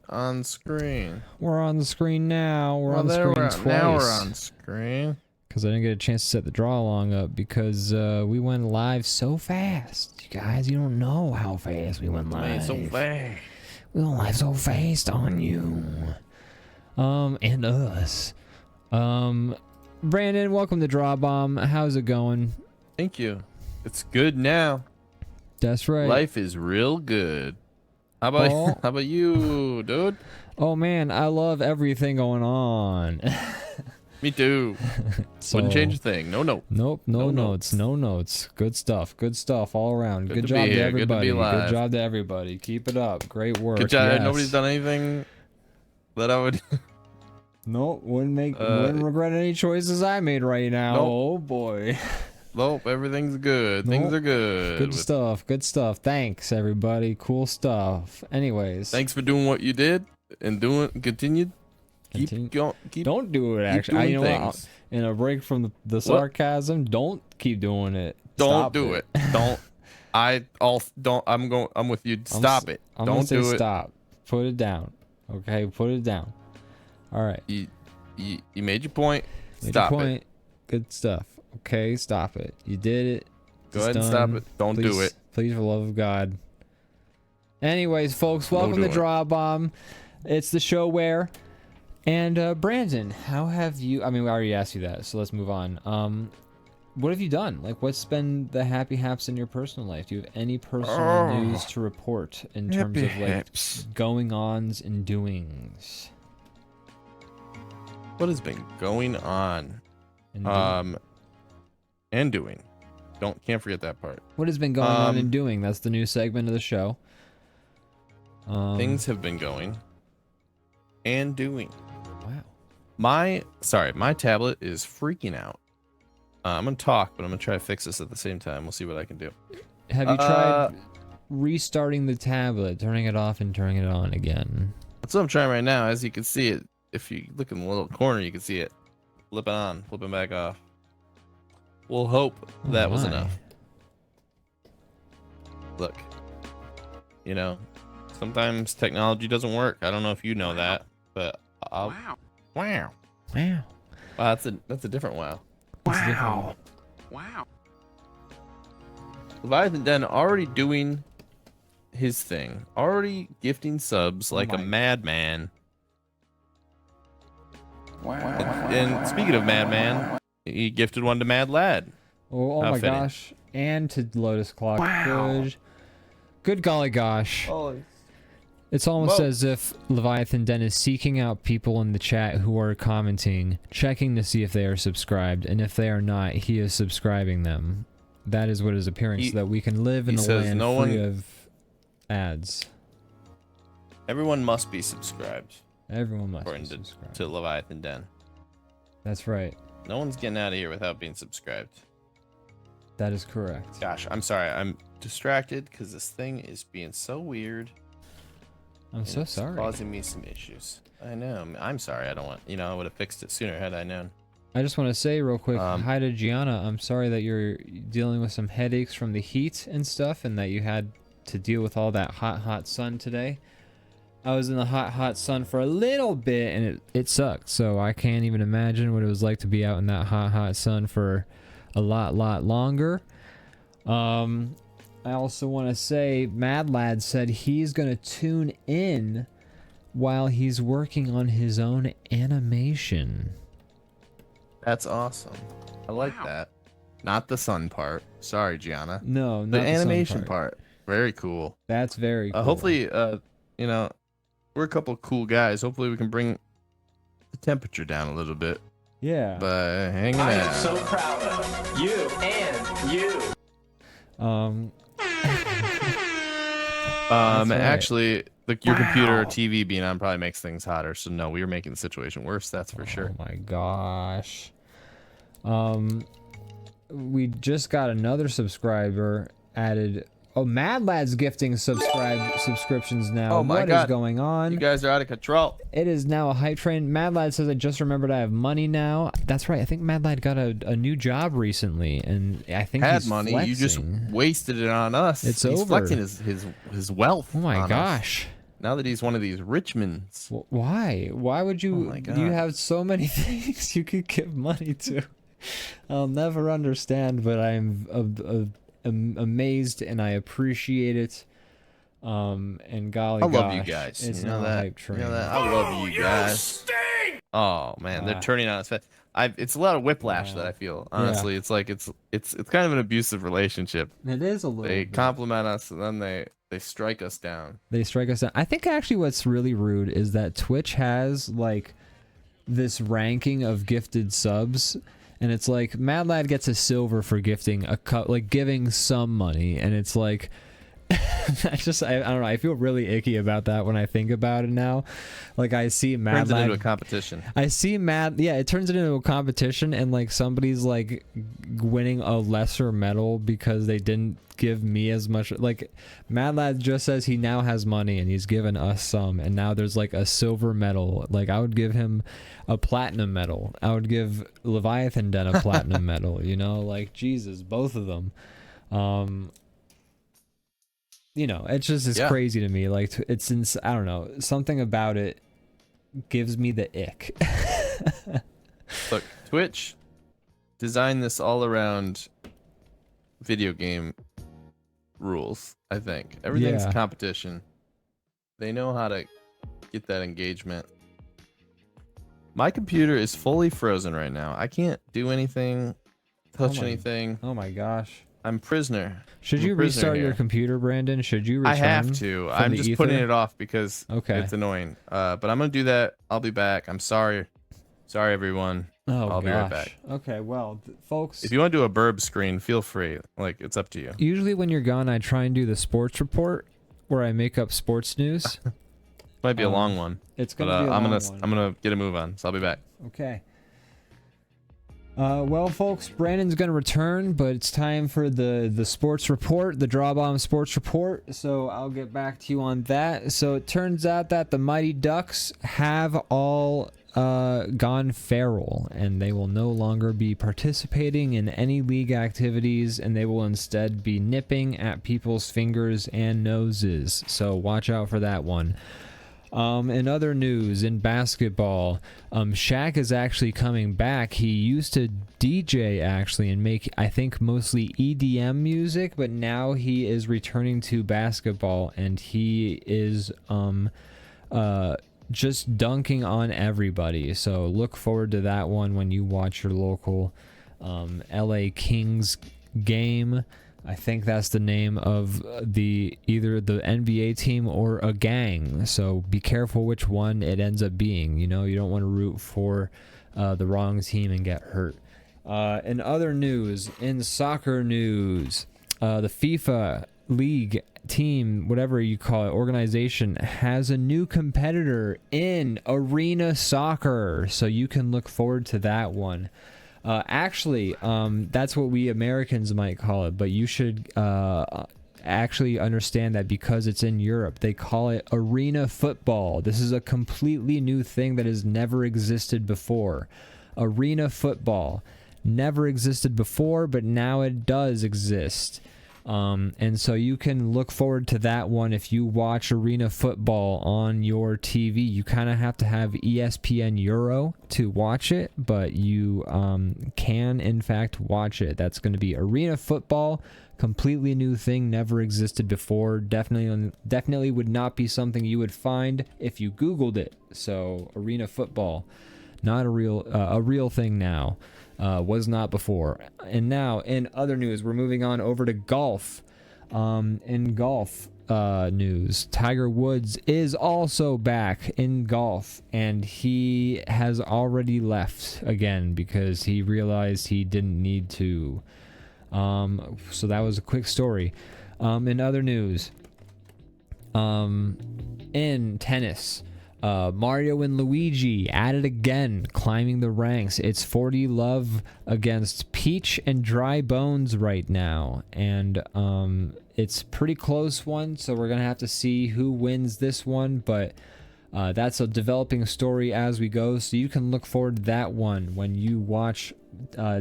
on screen? We're on the screen now. We're on the screen twice. Now we're on screen. Because I didn't get a chance to set the draw along up because we went live so fast. You guys, you don't know how fast we went live. So fast. We went live so fast on you. And us. Brandon, welcome to DrawBomb. How's it going? Thank you. It's good now. That's right. Life is real good. How about how about you, dude? Oh man, I love everything going on. Me too. So, wouldn't change a thing. No notes. Nope, no notes. No notes. Good stuff all around. Good job to everybody. Good job to everybody. Keep it up. Great work. Good job. Yes. Nobody's done anything that I would. Nope, wouldn't regret any choices I made right now. Nope. Oh boy. Nope, everything's good. Nope. Things are good. Good stuff. Good stuff. Thanks everybody. Cool stuff. Anyways. Thanks for doing what you did and continued. Keep going. Don't do it. Actually, you know what? In a break from the sarcasm, don't keep doing it. Don't do it. Don't. I'm with you. Stop it. Don't do it. Stop. Put it down. Okay, put it down. All right. You made your point. Stop it. Good stuff. Okay, stop it. You did it. Go ahead and stop it. Don't do it. Please, for the love of God. Anyways, folks, welcome to DrawBomb. It's the show where. And Brandon, how have you? I mean, we already asked you that, so let's move on. What have you done? Like, what's been the happy haps in your personal life? Do you have any personal news to report in terms of like going ons and doings? What has been going on? And doing. Can't forget that part. What has been going on and doing? That's the new segment of the show. Things have been going and doing. Wow. My tablet is freaking out. I'm gonna talk, but I'm gonna try to fix this at the same time. We'll see what I can do. Have you tried restarting the tablet, turning it off and turning it on again? That's what I'm trying right now. As you can see it, if you look in the little corner, you can see it flipping on, flipping back off. We'll hope that was enough. Look, you know, sometimes technology doesn't work. I don't know if you know that, but wow. That's a different wow. Wow. Leviathan Den already doing his thing, already gifting subs like a madman. Wow. And speaking of madman, he gifted one to Mad Lad. Oh my gosh. And to Lotus Clock. Wow. Good golly gosh. Oh. It's almost as if Leviathan Den is seeking out people in the chat who are commenting, checking to see if they are subscribed, and if they are not, he is subscribing them. That is what is appearing, so that we can live in a land free of ads. Everyone must be subscribed. Everyone must be subscribed. To Leviathan Den. That's right. No one's getting out of here without being subscribed. That is correct. Gosh, I'm sorry. I'm distracted because this thing is being so weird. I'm so sorry. It's causing me some issues. I know. I'm sorry. I don't want. I would have fixed it sooner had I known. I just want to say real quick, hi to Gianna. I'm sorry that you're dealing with some headaches from the heat and stuff, and that you had to deal with all that hot sun today. I was in the hot sun for a little bit, and it sucked. So I can't even imagine what it was like to be out in that hot sun for a lot longer. I also want to say Mad Lad said he's going to tune in while he's working on his own animation. That's awesome. I like that. Not the sun part. Sorry, Gianna. No, not the animation part. Very cool. That's very cool. Hopefully, we're a couple of cool guys. Hopefully we can bring the temperature down a little bit. Yeah. By hanging out. I am so proud of you and you. Actually, your computer or TV being on probably makes things hotter. So no, we were making the situation worse. That's for sure. Oh my gosh. We just got another subscriber added. Oh, Mad Lad's gifting subscriptions now. Oh my God. What is going on? You guys are out of control. It is now a hype train. Mad Lad says, I just remembered I have money now. That's right. I think Mad Lad got a new job recently, and I think he's money. flexing. You just wasted it on us. He's over. flexing his wealth. Oh my gosh. Now that he's one of these Richmonds. Why? Why would you? Oh my God. You have so many things you could give money to. I'll never understand, but I'm amazed and I appreciate it. And golly, I love you gosh, guys. It's You know not a that? hype train. You know that? I love you guys. Oh man, they're turning on its face. It's a lot of whiplash that I feel. Honestly, it's like it's kind of an abusive relationship. It is a little. They bit. compliment us and then they strike us down. They strike us down. I think actually what's really rude is that Twitch has like this ranking of gifted subs, and it's like Mad Lad gets a silver for gifting like giving some money, and it's like I don't know. I feel really icky about that when I think about it now. Like I see Mad Turns it Lad into a competition. I see it turns it into a competition, and like somebody's like winning a lesser medal because they didn't give me as much. Like Mad Lad just says he now has money and he's given us some, and now there's like a silver medal. Like I would give him a platinum medal. I would give Leviathan Den a platinum medal, you know, like Jesus, both of them. You know, it's crazy to me. Like I don't know, something about it gives me the ick. Look, Twitch designed this all around video game rules. I think everything's competition. They know how to get that engagement. My computer is fully frozen right now. I can't do anything, touch anything. Oh my gosh. I'm prisoner. Should you restart your computer, Brandon? Should you return? I have to. I'm just putting it off because it's annoying. But I'm gonna do that. I'll be back. I'm sorry. Sorry, everyone. I'll be right back. Okay, well, folks. If you want to do a burb screen, feel free. Like, it's up to you. Usually when you're gone, I try and do the sports report where I make up sports news. Might be a long one. It's gonna be a long one. I'm gonna get a move on, so I'll be back. Okay. Well, folks, Brandon's going to return, but it's time for the sports report, the DrawBomb sports report, so I'll get back to you on that. So it turns out that the Mighty Ducks have all gone feral, and they will no longer be participating in any league activities, and they will instead be nipping at people's fingers and noses, so watch out for that one. In other news, in basketball, Shaq is actually coming back. He used to DJ actually and make, I think, mostly EDM music, but now he is returning to basketball, and he is just dunking on everybody. So look forward to that one when you watch your local LA Kings game. I think that's the name of either the NBA team or a gang. So be careful which one it ends up being. You know, you don't want to root for the wrong team and get hurt. In other news, in soccer news, the FIFA league team, whatever you call it, organization, has a new competitor in arena soccer. So you can look forward to that one. Actually, that's what we Americans might call it, but you should actually understand that because it's in Europe, they call it arena football. This is a completely new thing that has never existed before. Arena football never existed before, but now it does exist. And so you can look forward to that one if you watch arena football on your TV. You kind of have to have ESPN Euro to watch it, but you can in fact watch it. That's going to be arena football, completely new thing, never existed before. Definitely would not be something you would find if you Googled it. So arena football, not a real thing now. Was not before. And now, in other news, we're moving on over to golf. In golf news, Tiger Woods is also back in golf, and he has already left again because he realized he didn't need to. So that was a quick story. In other news, in tennis, Mario and Luigi at it again, climbing the ranks. It's 40 love against Peach and Dry Bones right now, and it's pretty close one, so we're gonna have to see who wins this one, but that's a developing story as we go, so you can look forward to that one when you watch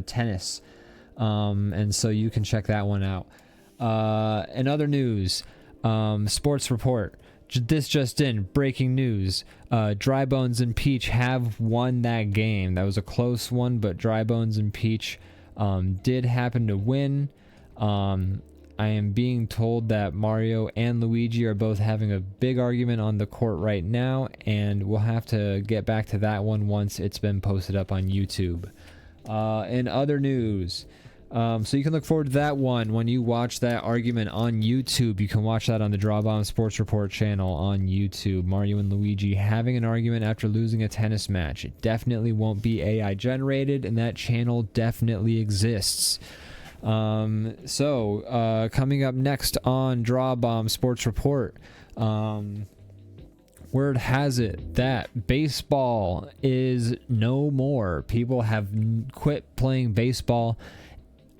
tennis, and so you can check that one out. In other news, sports report, This just in, breaking news. Dry Bones and Peach have won that game. That was a close one, but Dry Bones and Peach did happen to win. I am being told that Mario and Luigi are both having a big argument on the court right now, and we'll have to get back to that one once it's been posted up on YouTube. In other news, so you can look forward to that one when you watch that argument on YouTube. You can watch that on the DrawBomb Sports Report channel on YouTube. Mario and Luigi having an argument after losing a tennis match. It definitely won't be AI generated, and that channel definitely exists. Coming up next on DrawBomb Sports Report, word has it that baseball is no more. People have quit playing baseball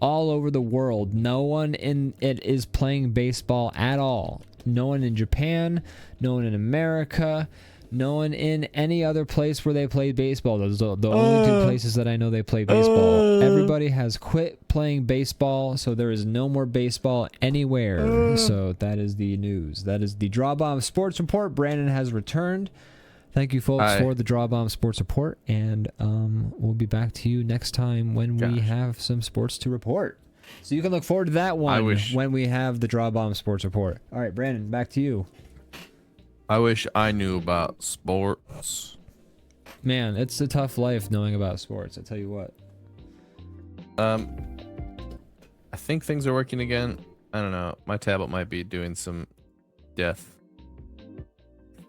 all over the world. No one in it is playing baseball at all. No one in Japan, no one in America, no one in any other place where they play baseball. Those are the only two places that I know they play baseball. Everybody has quit playing baseball, so there is no more baseball anywhere. So that is the news. That is the DrawBomb Sports Report. Brandon has returned. Thank you, folks, for the DrawBomb Sports Report, and we'll be back to you next time when we have some sports to report. So you can look forward to that one when we have the DrawBomb Sports Report. All right, Brandon, back to you. I wish I knew about sports. Man, it's a tough life knowing about sports, I tell you what. I think things are working again. I don't know. My tablet might be doing some death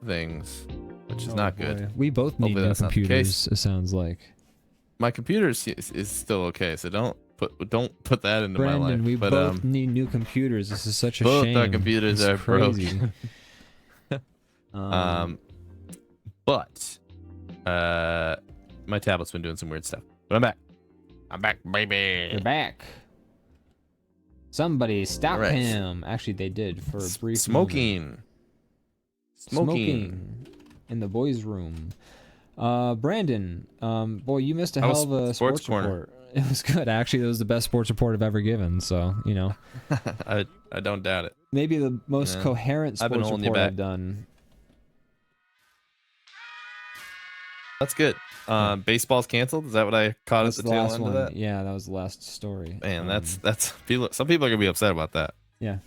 things, which is not good. We both need new computers, it sounds like. My computer is still okay, so don't put that into my life. We both need new computers. This is such a shame. Both our computers are broken. But my tablet's been doing some weird stuff. But I'm back. I'm back, baby. You're back. Somebody stop him. Actually, they did for a brief Smoking in the boys' room. Brandon, boy, you missed a hell of a sports report. It was good, actually. It was the best sports report I've ever given, so, you know. I don't doubt it. Maybe the most coherent sports report I've done. That's good. Baseball's canceled. Is that what I caught at the tail end of that? Yeah, that was the last story. Man, that's some people are gonna be upset about that. Yeah,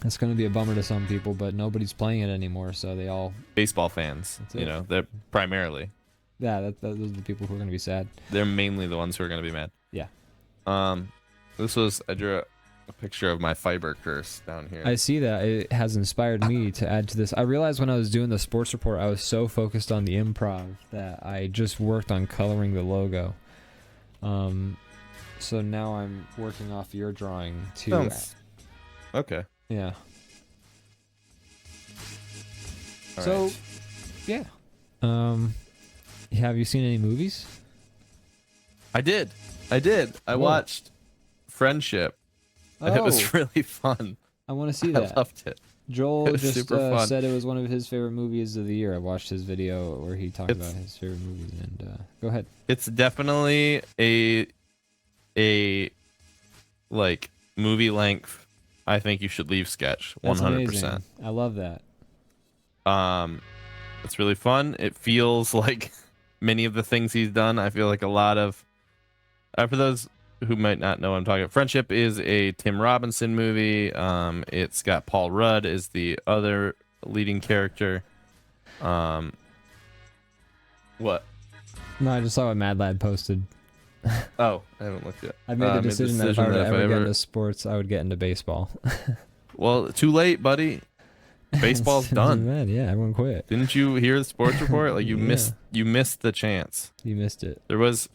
it's gonna be a bummer to some people, but nobody's playing it anymore, so they all baseball fans. You know, they're primarily. Yeah, those are the people who are gonna be sad. They're mainly the ones who are gonna be mad. Yeah. I drew a picture of my fiber curse down here. I see that. It has inspired me to add to this. I realized when I was doing the sports report, I was so focused on the improv that I just worked on coloring the logo. So now I'm working off your drawing too. Okay. Yeah. Yeah. Have you seen any movies? I did. I watched Friendship. And it was really fun. I want to see that. I loved it. Joel just said it was one of his favorite movies of the year. I watched his video where he talked about his favorite movies. And go ahead. It's definitely a like movie length. I think you should leave sketch. 100%. I love that. It's really fun. It feels like many of the things he's done. I feel like a lot of for those who might not know what I'm talking about, Friendship is a Tim Robinson movie. It's got Paul Rudd as the other leading character. What? No, I just saw what Mad Lad posted. Oh, I haven't looked yet. I made the decision that if I were to ever get into sports, I would get into baseball. Well, too late, buddy. Baseball's done. Mad. Yeah, everyone quit. Didn't you hear the sports report? Like you missed the chance. You missed it. There was.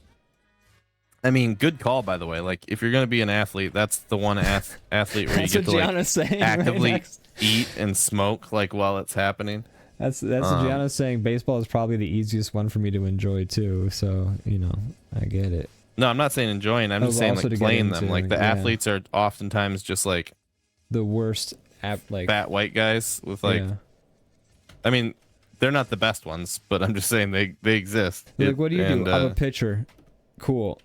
I mean, good call, by the way. Like, if you're gonna be an athlete, that's the one athlete where you get to like actively eat and smoke like while it's happening. That's what Gianna's saying. Baseball is probably the easiest one for me to enjoy too. So I get it. No, I'm not saying enjoying. I'm just saying like playing them. Like the athletes are oftentimes just like the worst, like fat white guys with like. Yeah. I mean, they're not the best ones, but I'm just saying they exist. Like, what do you do? I'm a pitcher. Cool.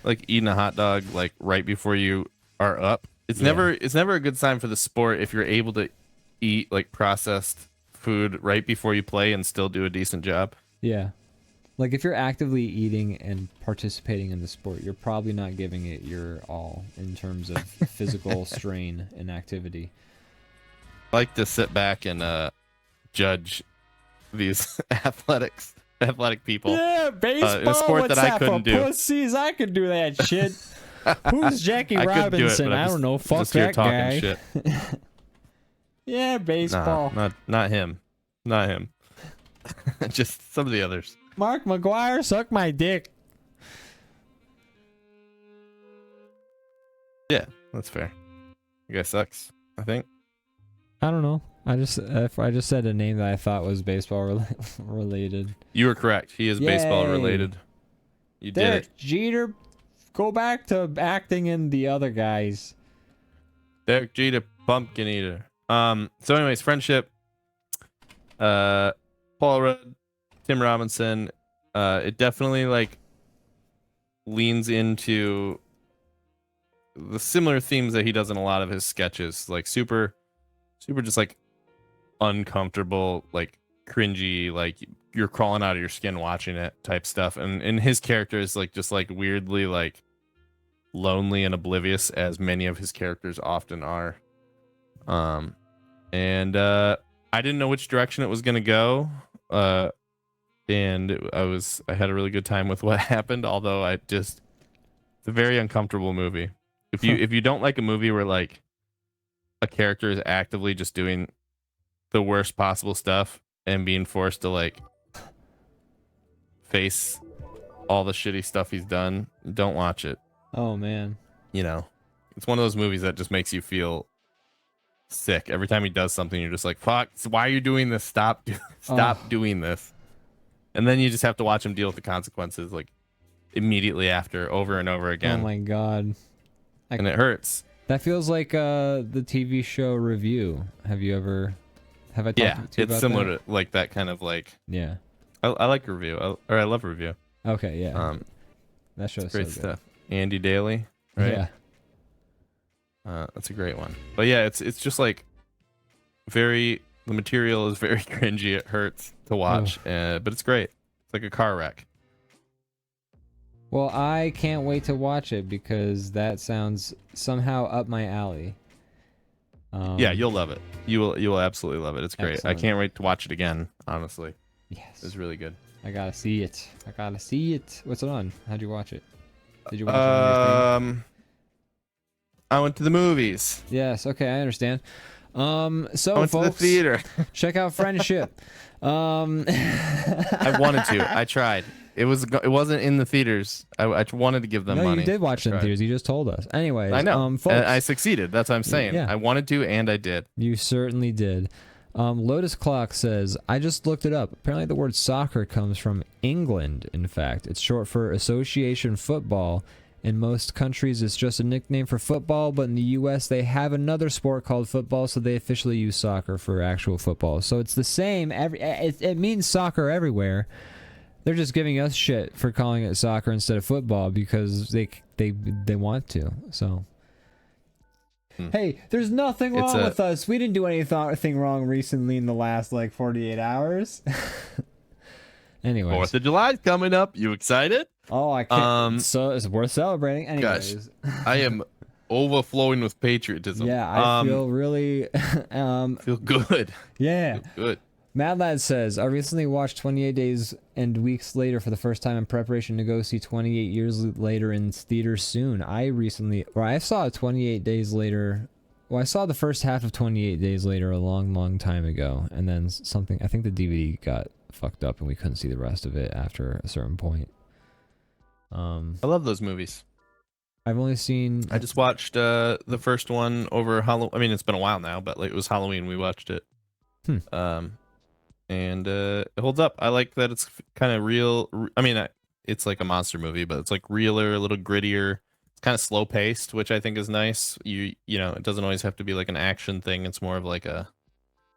Like eating a hot dog like right before you are up. It's never a good sign for the sport if you're able to eat like processed food right before you play and still do a decent job. Yeah. Like if you're actively eating and participating in the sport, you're probably not giving it your all in terms of physical strain and activity. I like to sit back and judge these athletic people. Yeah, baseball. In a sport what's that I that couldn't for do. Pussies, I could do that shit. Who's Jackie I couldn't do it, Robinson? but I don't know. Fuck just here that talking guy. shit. Yeah, baseball. Nah, not him. Not him. Just some of the others. Mark McGuire, suck my dick. Yeah, that's fair. You guy sucks, I think. I don't know. I just said a name that I thought was baseball related. You were correct. He is baseball related. You did Derek it. Jeter, go back to acting in the other guys. Derek Jeter, pumpkin eater. So anyways, friendship. Paul Rudd, Tim Robinson. It definitely like leans into the similar themes that he does in a lot of his sketches, like super just like uncomfortable, like cringy, like you're crawling out of your skin watching it type stuff. And his character is like just like weirdly like lonely and oblivious, as many of his characters often are. And I didn't know which direction it was gonna go. And I had a really good time with what happened, although it's a very uncomfortable movie. If you don't like a movie where like a character is actively just doing the worst possible stuff and being forced to like face all the shitty stuff he's done, don't watch it. Oh man. You know, it's one of those movies that just makes you feel sick. Every time he does something, you're just like, fuck, why are you doing this? Stop doing this. And then you just have to watch him deal with the consequences like immediately after, over and over again. Oh my god. And it hurts. That feels like the TV show Review. Have I talked to you about it's similar that? to like that kind of like. Yeah. I like Review. I love Review. Okay, yeah. That show's great so stuff. Andy Daly, right? Yeah. That's a great one. But yeah, it's just like the material is very cringy. It hurts to watch, but it's great. It's like a car wreck. Well, I can't wait to watch it because that sounds somehow up my alley. Yeah, you'll love it. You will absolutely love it. It's great. Excellent. I can't wait to watch it again, honestly. Yes. It's really good. I gotta see it. What's it on? How'd you watch it? Did you watch it on your thing? I went to the movies. Yes, okay, I understand. So I went folks, to the theater. check out Friendship. I wanted to. I tried. It wasn't in the theaters. I wanted to give them money. No, you did watch it in theaters. You just told us. Anyways, I know. folks, I succeeded. That's what I'm saying. Yeah. I wanted to, and I did. You certainly did. Lotus Clock says, I just looked it up. Apparently the word soccer comes from England, in fact. It's short for association football. In most countries, it's just a nickname for football, but in the U.S., they have another sport called football, so they officially use soccer for actual football. So it's the same. It means soccer everywhere. They're just giving us shit for calling it soccer instead of football because they want to. So, hey, there's nothing wrong with us. We didn't do anything wrong recently in the last like 48 hours. Anyways, 4th of July's coming up. You excited? Oh, I can't. So it's worth celebrating. Anyways, gosh, I am overflowing with patriotism. Yeah, I feel really feel good. Yeah, feel good. Mad Lad says, I recently watched 28 Days and Weeks Later for the first time in preparation to go see 28 Years Later in theaters soon. I saw 28 Days Later. Well, I saw the first half of 28 Days Later a long, long time ago. And then I think the DVD got fucked up and we couldn't see the rest of it after a certain point. I love those movies. I've only seen... I just watched the first one over Halloween. I mean, it's been a while now, but like, it was Halloween we watched it. And it holds up. I like that it's kind of real. I mean, it's like a monster movie, but it's like realer, a little grittier. It's kind of slow paced, which I think is nice. You know, it doesn't always have to be like an action thing. It's more of like a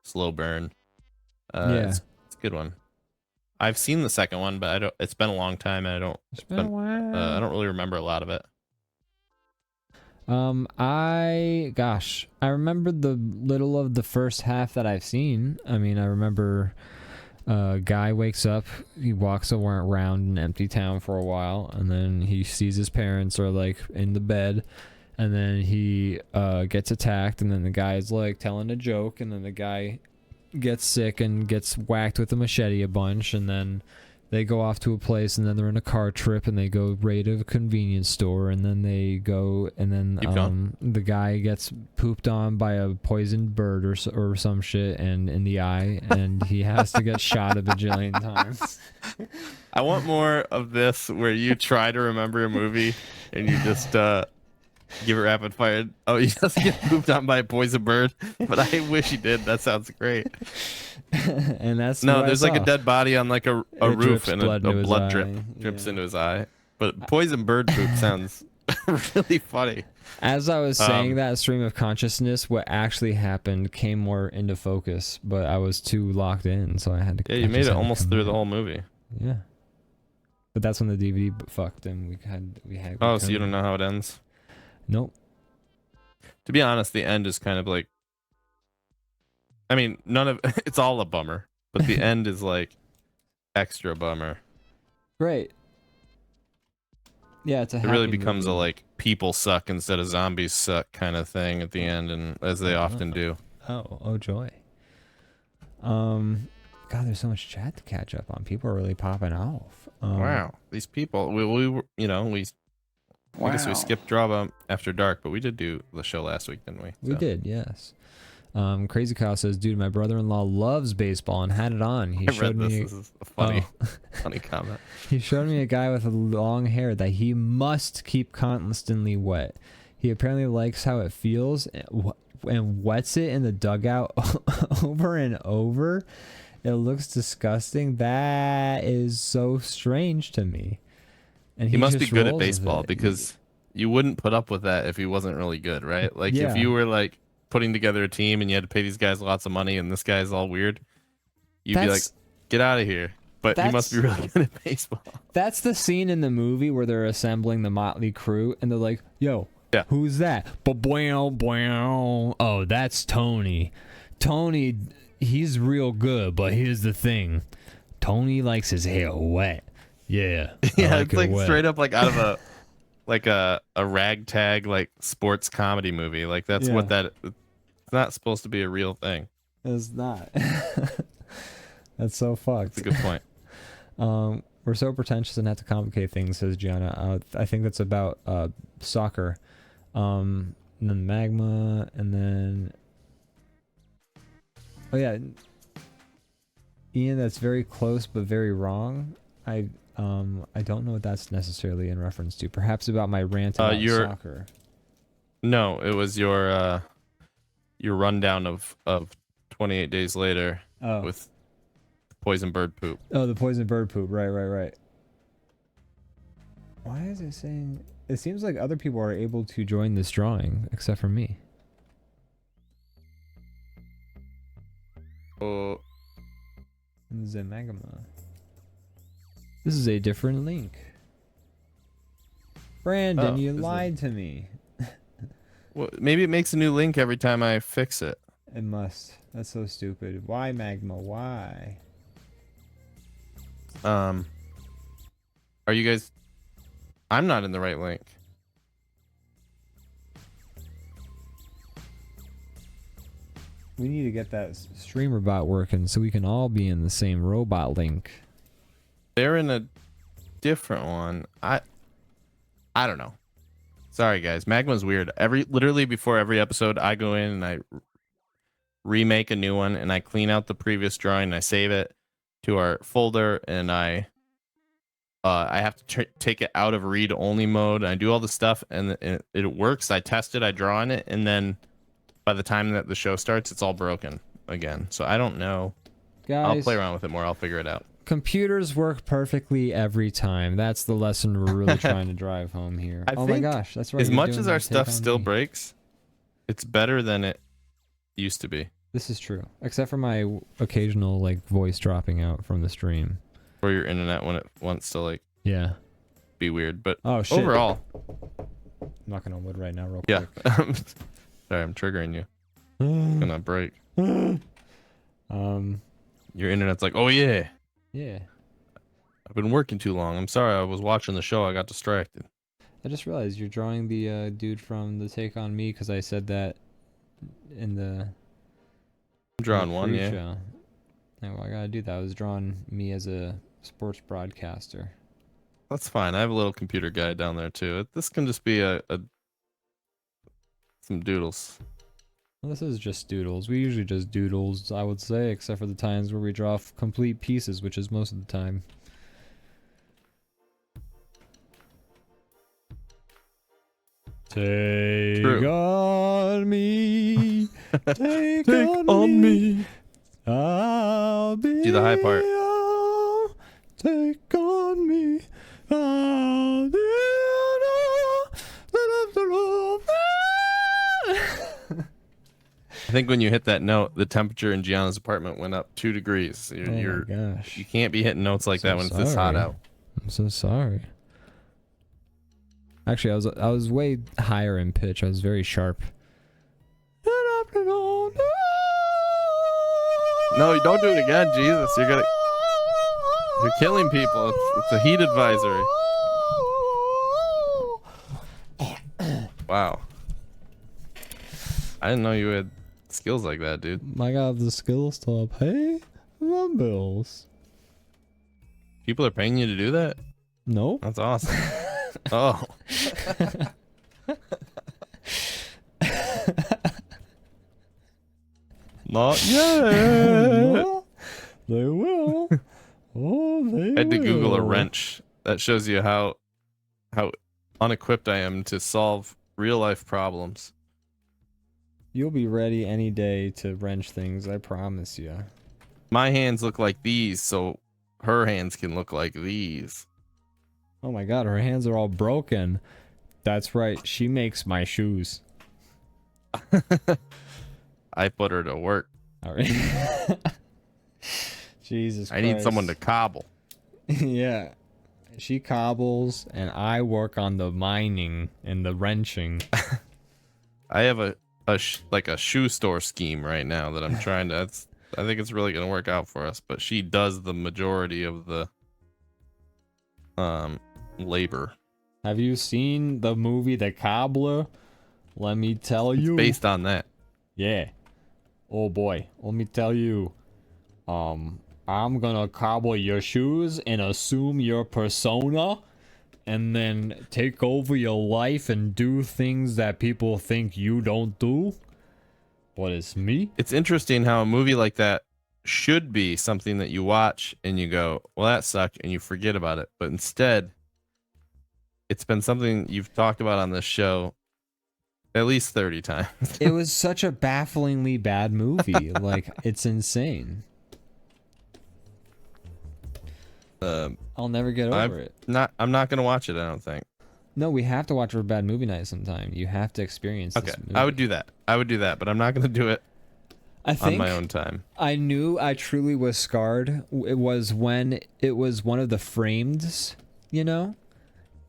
slow burn. It's a good one. I've seen the second one, but it's been a long time, and I don't really remember a lot of it. Gosh, I remember the little of the first half that I've seen. I mean, I remember a guy wakes up, he walks around an empty town for a while, and then he sees his parents are like in the bed, and then he gets attacked, and then the guy's like telling a joke, and then the guy gets sick and gets whacked with a machete a bunch, and then they go off to a place, and then they're in a car trip, and they go raid a convenience store, and then they go, and then the guy gets pooped on by a poisoned bird or some shit, and in the eye, and he has to get shot a bajillion times. I want more of this, where you try to remember a movie, and you just give it rapid fire. Oh, he doesn't get pooped on by a poisoned bird, but I wish he did. That sounds great. And that's no, there's like a dead body on like a roof, and a blood drips into his eye. But poison bird poop sounds really funny. As I was saying that, stream of consciousness, what actually happened came more into focus, but I was too locked in, so I had to. Yeah, you made it almost through the whole movie. Yeah, but that's when the DVD fucked, and we had. Oh, so you don't know how it ends? Nope. To be honest, the end is kind of like. I mean, it's all a bummer, but the end is like extra bummer. Great. Yeah, it's a it really becomes a like people suck instead of zombies suck kind of thing at the end, and as they often do. Oh joy. God, there's so much chat to catch up on. People are really popping off. Wow, these people. We I guess we skipped DrawBomb After Dark, but we did do the show last week, didn't we? We did, yes. Crazy Kyle says, dude, my brother-in-law loves baseball and had it on. He showed me. This is a funny comment. He showed me a guy with long hair that he must keep constantly wet. He apparently likes how it feels and wets it in the dugout over and over. It looks disgusting. That is so strange to me. And he must be good at baseball, because you wouldn't put up with that if he wasn't really good, right? Like if you were like putting together a team and you had to pay these guys lots of money and this guy's all weird, you'd be like, get out of here. But he must be really good at baseball. That's the scene in the movie where they're assembling the motley crew and they're like, yo, who's that? Oh, that's Tony. Tony, he's real good, but here's the thing. Tony likes his hair wet. Yeah. Yeah, it's like straight up like out of a like a ragtag like sports comedy movie. Like that's what that. It's not supposed to be a real thing. It's not. That's so fucked. That's a good point. We're so pretentious and have to complicate things, says Gianna. I think that's about soccer. And then magma, and then Ian, that's very close but very wrong. I don't know what that's necessarily in reference to. Perhaps about my rant about soccer. No, it was your rundown of 28 Days Later with poison bird poop. Oh, the poison bird poop. Right. Why is it saying... It seems like other people are able to join this drawing, except for me. Oh. Zemagama. This is a different link. Brandon, you lied to me. Well, maybe it makes a new link every time I fix it. It must. That's so stupid. Why, Magma? Why? Are you guys... I'm not in the right link. We need to get that streamer bot working so we can all be in the same robot link. They're in a different one. I don't know. Sorry guys, Magma's weird. Literally before every episode, I go in and I remake a new one and I clean out the previous drawing and I save it to our folder, and I have to take it out of read only mode, and I do all the stuff, and it works. I test it, I draw on it, and then by the time that the show starts, it's all broken again. So I don't know. Guys, I'll play around with it more. I'll figure it out. Computers work perfectly every time. That's the lesson we're really trying to drive home here. Oh my gosh, that's right. As much as our stuff still breaks, it's better than it used to be. This is true, except for my occasional like voice dropping out from the stream, or your internet when it wants to like be weird. But oh shit. Overall, I'm knocking on wood right now, real Yeah. quick. Sorry, I'm triggering you. It's gonna break. Your internet's like, oh yeah. Yeah. I've been working too long. I'm sorry. I was watching the show. I got distracted. I just realized you're drawing the dude from the Take on Me because I said that in the. I'm drawing one, yeah. Show. Yeah, well, I gotta do that. I was drawing me as a sports broadcaster. That's fine. I have a little computer guy down there too. This can just be some doodles. Well, this is just doodles. We usually just doodles, I would say, except for the times where we draw complete pieces, which is most of the time. Take on me, take on me. I'll be Do the high part. Take on me. I'll be I think when you hit that note, the temperature in Gianna's apartment went up 2 degrees. Oh my gosh. You can't be hitting notes like that when it's this hot out. I'm so sorry. Actually, I was way higher in pitch. I was very sharp. No, don't do it again, Jesus. You're killing people. It's a heat advisory. Wow. I didn't know you had skills like that, dude. I got the skills to pay the bills. People are paying you to do that? Nope. That's awesome. Oh. Not yet. No, they will. Oh, they I had to Google a will. wrench. That shows you how unequipped I am to solve real life problems. You'll be ready any day to wrench things, I promise you. My hands look like these, so her hands can look like these. Oh my god, her hands are all broken. That's right, she makes my shoes. I put her to work. All right. Jesus Christ. I need someone to cobble. Yeah. She cobbles, and I work on the mining and the wrenching. I have a shoe store scheme right now that I'm trying to. I think it's really gonna work out for us. But she does the majority of the labor. Have you seen the movie The Cobbler? Let me tell you. It's based on that. Yeah. Oh boy, let me tell you. I'm gonna cobble your shoes and assume your persona, and then take over your life and do things that people think you don't do. What is me? It's interesting how a movie like that should be something that you watch and you go, well, that sucked, and you forget about it. But instead, it's been something you've talked about on this show at least 30 times. It was such a bafflingly bad movie. Like, it's insane. I'll never get over it. I'm not gonna watch it, I don't think. No, we have to watch a bad movie night sometime. You have to experience this movie. I would do that. But I'm not gonna do it on my own time. I knew I truly was scarred. It was when it was one of the frames, you know?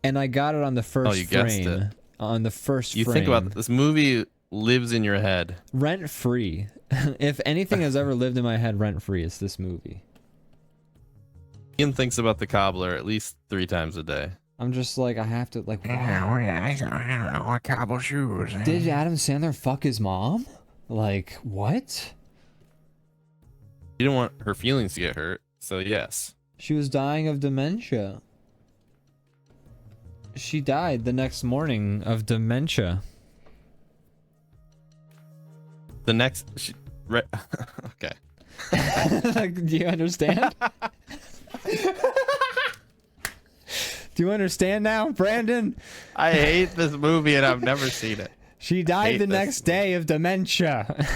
And I got it on the first you guessed frame. it. On the first frame. You think about this movie lives in your head. Rent free. If anything has ever lived in my head rent free, it's this movie. Ian thinks about the Cobbler at least 3 times a day. I'm just like, I have to, like, I cobble shoes. did Adam Sandler fuck his mom? Like, what? You didn't want her feelings to get hurt, so yes. She was dying of dementia. She died the next morning of dementia. The next... okay. Do you understand? Do you understand now, Brandon? I hate this movie and I've never seen it. She died the next day of dementia.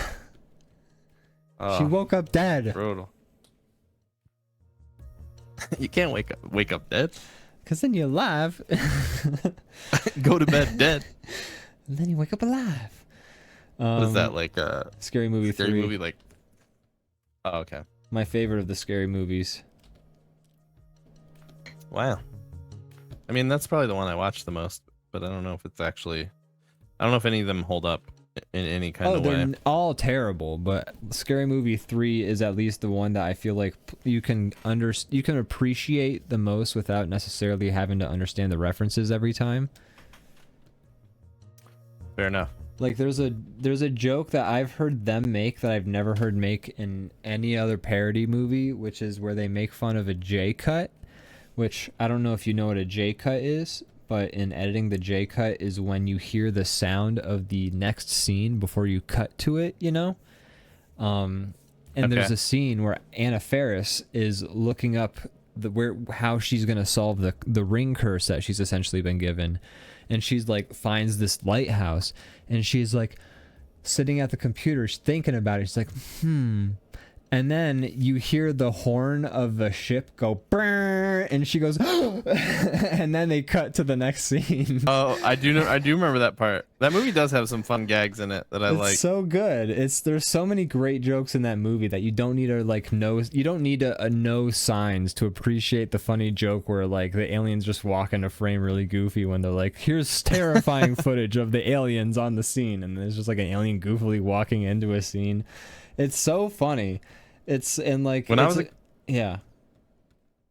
She woke up dead. Brutal. You can't wake up dead. Cause then you're alive. Go to bed dead. And then you wake up alive. What is that, like a Scary Movie 3? scary movie, like... Oh, okay. My favorite of the scary movies. Wow. I mean, that's probably the one I watched the most. but I don't know if it's actually. I don't know if any of them hold up in any kind of way. They're all terrible, but Scary Movie 3 is at least the one that I feel like you can appreciate the most without necessarily having to understand the references every time. Fair enough. Like there's a joke that I've heard them make that I've never heard make in any other parody movie, which is where they make fun of a J cut, which I don't know if you know what a J cut is, but in editing, the J cut is when you hear the sound of the next scene before you cut to it, you know? And there's a scene where Anna Faris is looking up how she's going to solve the ring curse that she's essentially been given. And she's like, finds this lighthouse, and she's like sitting at the computer thinking about it. She's like, and then you hear the horn of the ship go brrr, and she goes and then they cut to the next scene. Oh, I do remember that part. That movie does have some fun gags in it that I like. It's so good. There's so many great jokes in that movie that you don't need to know signs to appreciate the funny joke where like the aliens just walk into frame really goofy when they're like, here's terrifying footage of the aliens on the scene, and there's just like an alien goofily walking into a scene. It's so funny. It's and like when I was yeah.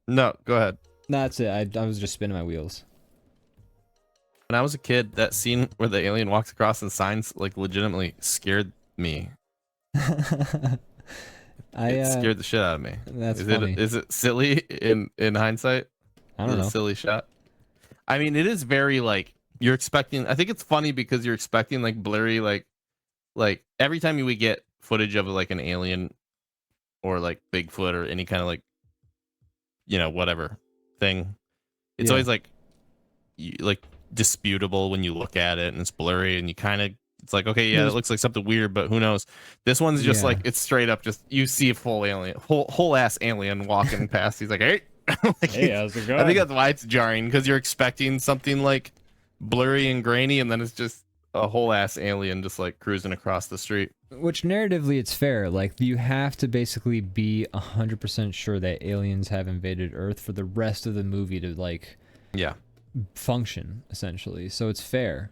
No, go ahead. No, that's it. I was just spinning my wheels. When I was a kid, that scene where the alien walks across and signs like legitimately scared me. It scared the shit out of me. That's funny. Is it silly in hindsight? I don't know. A silly shot. I mean, it is very like you're expecting. I think it's funny because you're expecting like blurry like every time we get footage of like an alien or like Bigfoot or any kind of like, you know, whatever thing, it's always like disputable when you look at it, and it's blurry, and you kind of, it's like, okay, yeah, it looks like something weird, but who knows? This one's just like, it's straight up just, you see a full alien, whole ass alien walking past. He's like, hey, like, hey, how's it going? I think that's why it's jarring, because you're expecting something like blurry and grainy, and then it's just a whole ass alien just like cruising across the street. Which narratively it's fair. Like you have to basically be 100% sure that aliens have invaded Earth for the rest of the movie to like function essentially. So it's fair.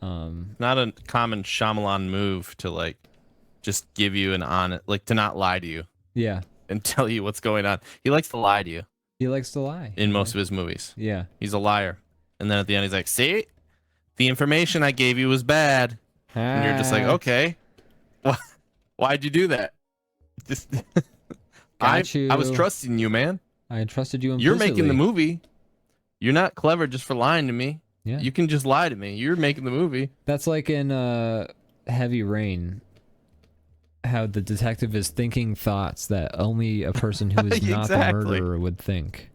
Not a common Shyamalan move to like just give you an honest, like to not lie to you. Yeah. And tell you what's going on. He likes to lie to you. He likes to lie in most of his movies. Yeah. He's a liar. And then at the end he's like, see? The information I gave you was bad. And you're just like, okay. Why'd you do that? Just I was trusting you, man. I trusted you implicitly. You're making the movie. You're not clever just for lying to me. Yeah. You can just lie to me. You're making the movie. That's like in Heavy Rain, how the detective is thinking thoughts that only a person who is not the murderer would think.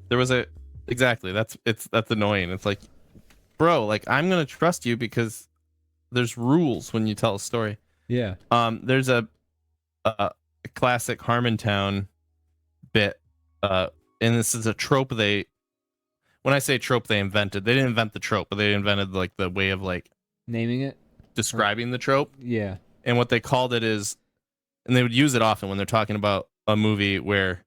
There was exactly. That's annoying. It's like, bro, like I'm gonna trust you because there's rules when you tell a story. Yeah. There's a classic Harmontown bit, and this is a trope when I say trope they invented. They didn't invent the trope, but they invented like the way of like naming it, describing the trope. Yeah. And what they called it is, and they would use it often when they're talking about a movie where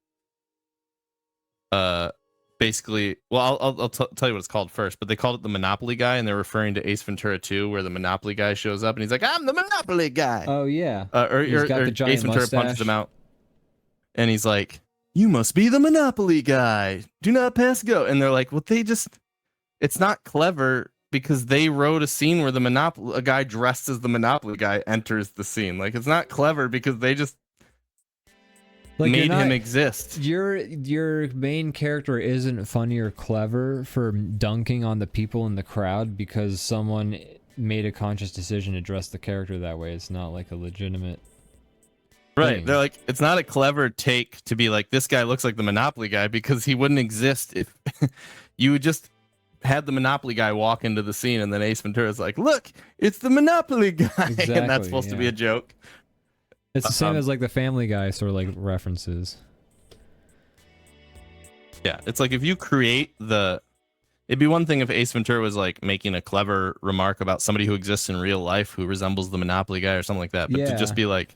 basically, well, I'll tell you what it's called first, but they called it the Monopoly Guy, and they're referring to Ace Ventura 2, where the Monopoly Guy shows up, and he's like, I'm the Monopoly Guy. Oh, yeah. Or Ace Ventura punches him out, and he's like, you must be the Monopoly Guy. Do not pass go. And they're like, well, it's not clever, because they wrote a scene where a guy dressed as the Monopoly Guy enters the scene. Like, it's not clever because they just made him exist. Your main character isn't funny or clever for dunking on the people in the crowd because someone made a conscious decision to dress the character that way. It's not like a legitimate right thing. They're like, it's not a clever take to be like, this guy looks like the Monopoly Guy, because he wouldn't exist if you would just had the Monopoly Guy walk into the scene, and then Ace Ventura's like, look, it's the Monopoly Guy. Exactly, and that's supposed to be a joke. It's the same as like the Family Guy sort of like references. Yeah, it's like if you create it'd be one thing if Ace Ventura was like making a clever remark about somebody who exists in real life who resembles the Monopoly Guy or something like that. But to just be like,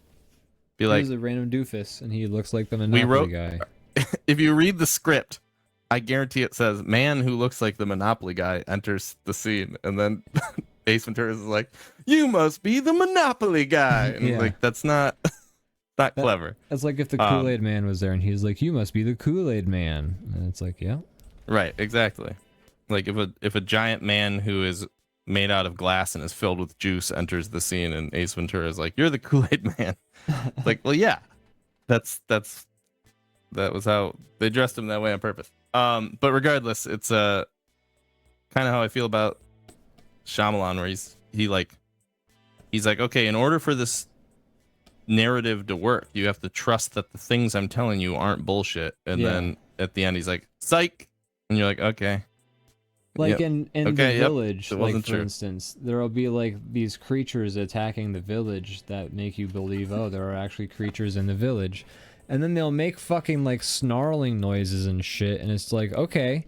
he's a random doofus and he looks like the Monopoly Guy. If you read the script, I guarantee it says man who looks like the Monopoly guy enters the scene, and then Ace Ventura is like, "You must be the Monopoly guy," and Yeah. like that's not clever. That's like if the Kool-Aid Man was there and he's like, "You must be the Kool-Aid Man," and it's like, yeah. Right, exactly. Like if a giant man who is made out of glass and is filled with juice enters the scene, and Ace Ventura is like, "You're the Kool-Aid Man." Like, well, yeah, that was how they dressed him that way on purpose. But regardless, it's kind of how I feel about Shyamalan, where he's like, okay, in order for this narrative to work, you have to trust that the things I'm telling you aren't bullshit. And then at the end, he's like, psych, and you're like, okay. Like in the village, it like wasn't for true. instance, there'll be like these creatures attacking the village that make you believe, oh, there are actually creatures in the village. And then they'll make fucking like snarling noises and shit, and it's like, okay,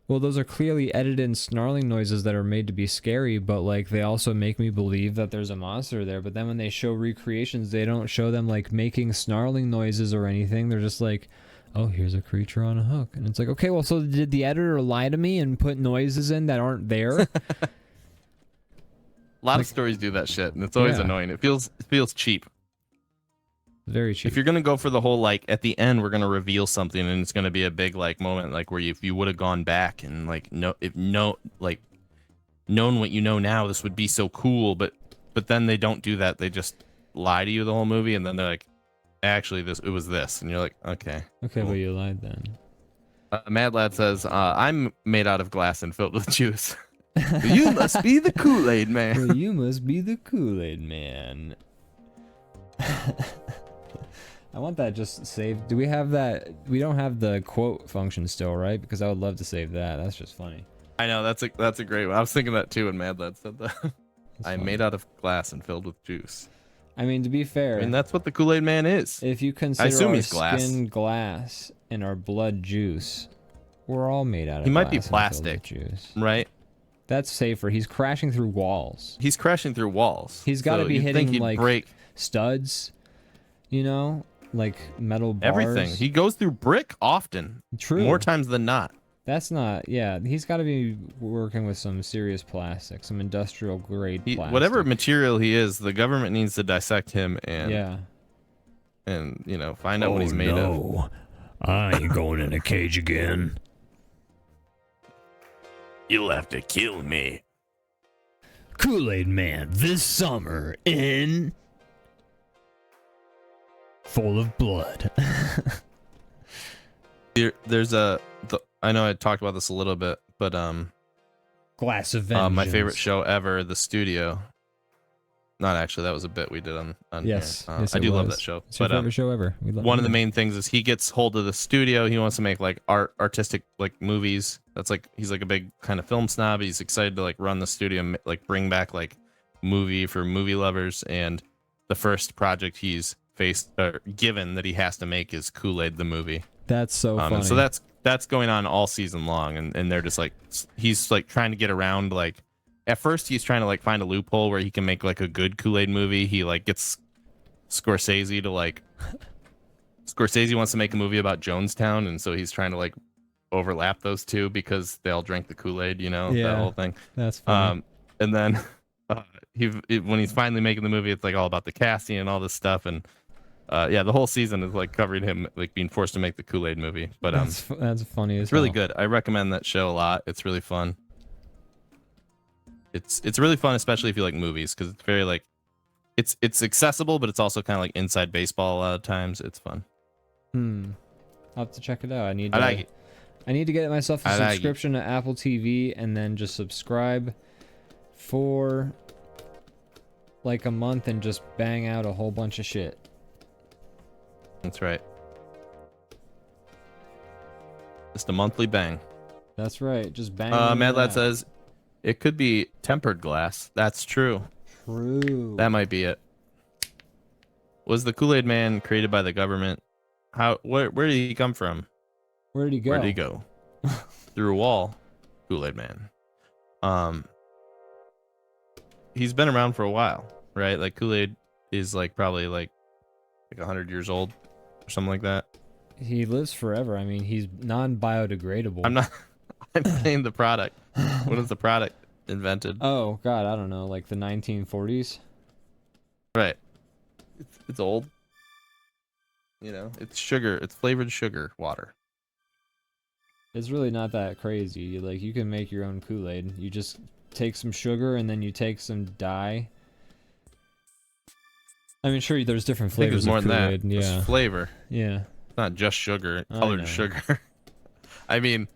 well, those are clearly edited snarling noises that are made to be scary, but like they also make me believe that there's a monster there. But then when they show recreations, they don't show them like making snarling noises or anything. They're just like, oh, here's a creature on a hook. And it's like, okay, well, so did the editor lie to me and put noises in that aren't there? A lot of stories do that shit, and it's always annoying. It feels cheap. Very cheap. If you're gonna go for the whole like at the end we're gonna reveal something and it's gonna be a big like moment like where if you would have gone back and like known what you know now, this would be so cool, but then they don't do that. They just lie to you the whole movie, and then they're like, actually it was this, and you're like, okay, cool. But you lied then. Mad Lad says, I'm made out of glass and filled with juice. You must be the Kool-Aid Man. Well, you must be the Kool-Aid Man. I want that just saved. Do we have that? We don't have the quote function still, right? Because I would love to save that. That's just funny. I know, that's a great one. I was thinking that too when Mad Lad said that. I'm made out of glass and filled with juice. I mean, to be fair, I mean, that's what the Kool-Aid Man is. if you consider assume our he's glass. skin glass and our blood juice, we're all made out of He might be glass and plastic, filled with juice. right? That's safer. He's crashing through walls. He's crashing through walls. He's got to So be you'd think hitting he'd like break studs, you know, like metal bars. everything. He goes through brick often. True. More times than not. That's not. Yeah, he's got to be working with some serious plastic, some industrial grade plastic. Whatever material he is, the government needs to dissect him and you know, find out what he's made of. I ain't going in a cage again. You'll have to kill me. Kool-Aid Man this summer in Full of Blood. I know I talked about this a little bit, but Glass of Vengeance. my favorite show ever, The Studio. Not actually, that was a bit we did on Yes, here. yes, I it do love was. that show. It's your favorite show ever. We love One of the it. main things is he gets hold of the studio. He wants to make like artistic like movies. That's like he's like a big kind of film snob. He's excited to like run the studio, like bring back like movie for movie lovers. And the first project he's given that he has to make is Kool-Aid the movie. That's so funny. So that's going on all season long, and they're just like he's like trying to get around like. At first, he's trying to like find a loophole where he can make like a good Kool-Aid movie. He like gets Scorsese to like. Scorsese wants to make a movie about Jonestown, and so he's trying to like overlap those two because they all drank the Kool-Aid, you know, that whole thing. That's funny. And then when he's finally making the movie, it's like all about the casting and all this stuff, and the whole season is like covering him like being forced to make the Kool-Aid movie. But that's funny. It's really good. I recommend that show a lot. It's really fun. It's really fun, especially if you like movies, because it's very like it's accessible, but it's also kind of like inside baseball a lot of times. It's fun. I'll have to check it out. I need to get myself a subscription to Apple TV and then just subscribe for like a month and just bang out a whole bunch of shit. That's right. Just a monthly bang. That's right. Just bang. Mad Lad says it could be tempered glass. That's true. True. That might be it. Was the Kool-Aid Man created by the government? Where did he come from? Where did he go? Where did he go? Through a wall. Kool-Aid Man. He's been around for a while, right? Like Kool-Aid is like probably like 100 years old or something like that. He lives forever. I mean, he's non-biodegradable. I'm not. I'm saying the product. When was the product invented? Oh God, I don't know, like the 1940s. Right. It's old. You know, it's sugar. It's flavored sugar water. It's really not that crazy. Like, you can make your own Kool-Aid. You just take some sugar and then you take some dye. I mean, sure, there's different I think flavors it's more of than Kool-Aid. that. Yeah. It's flavor. Yeah. It's not just sugar. I Colored know. sugar. I mean,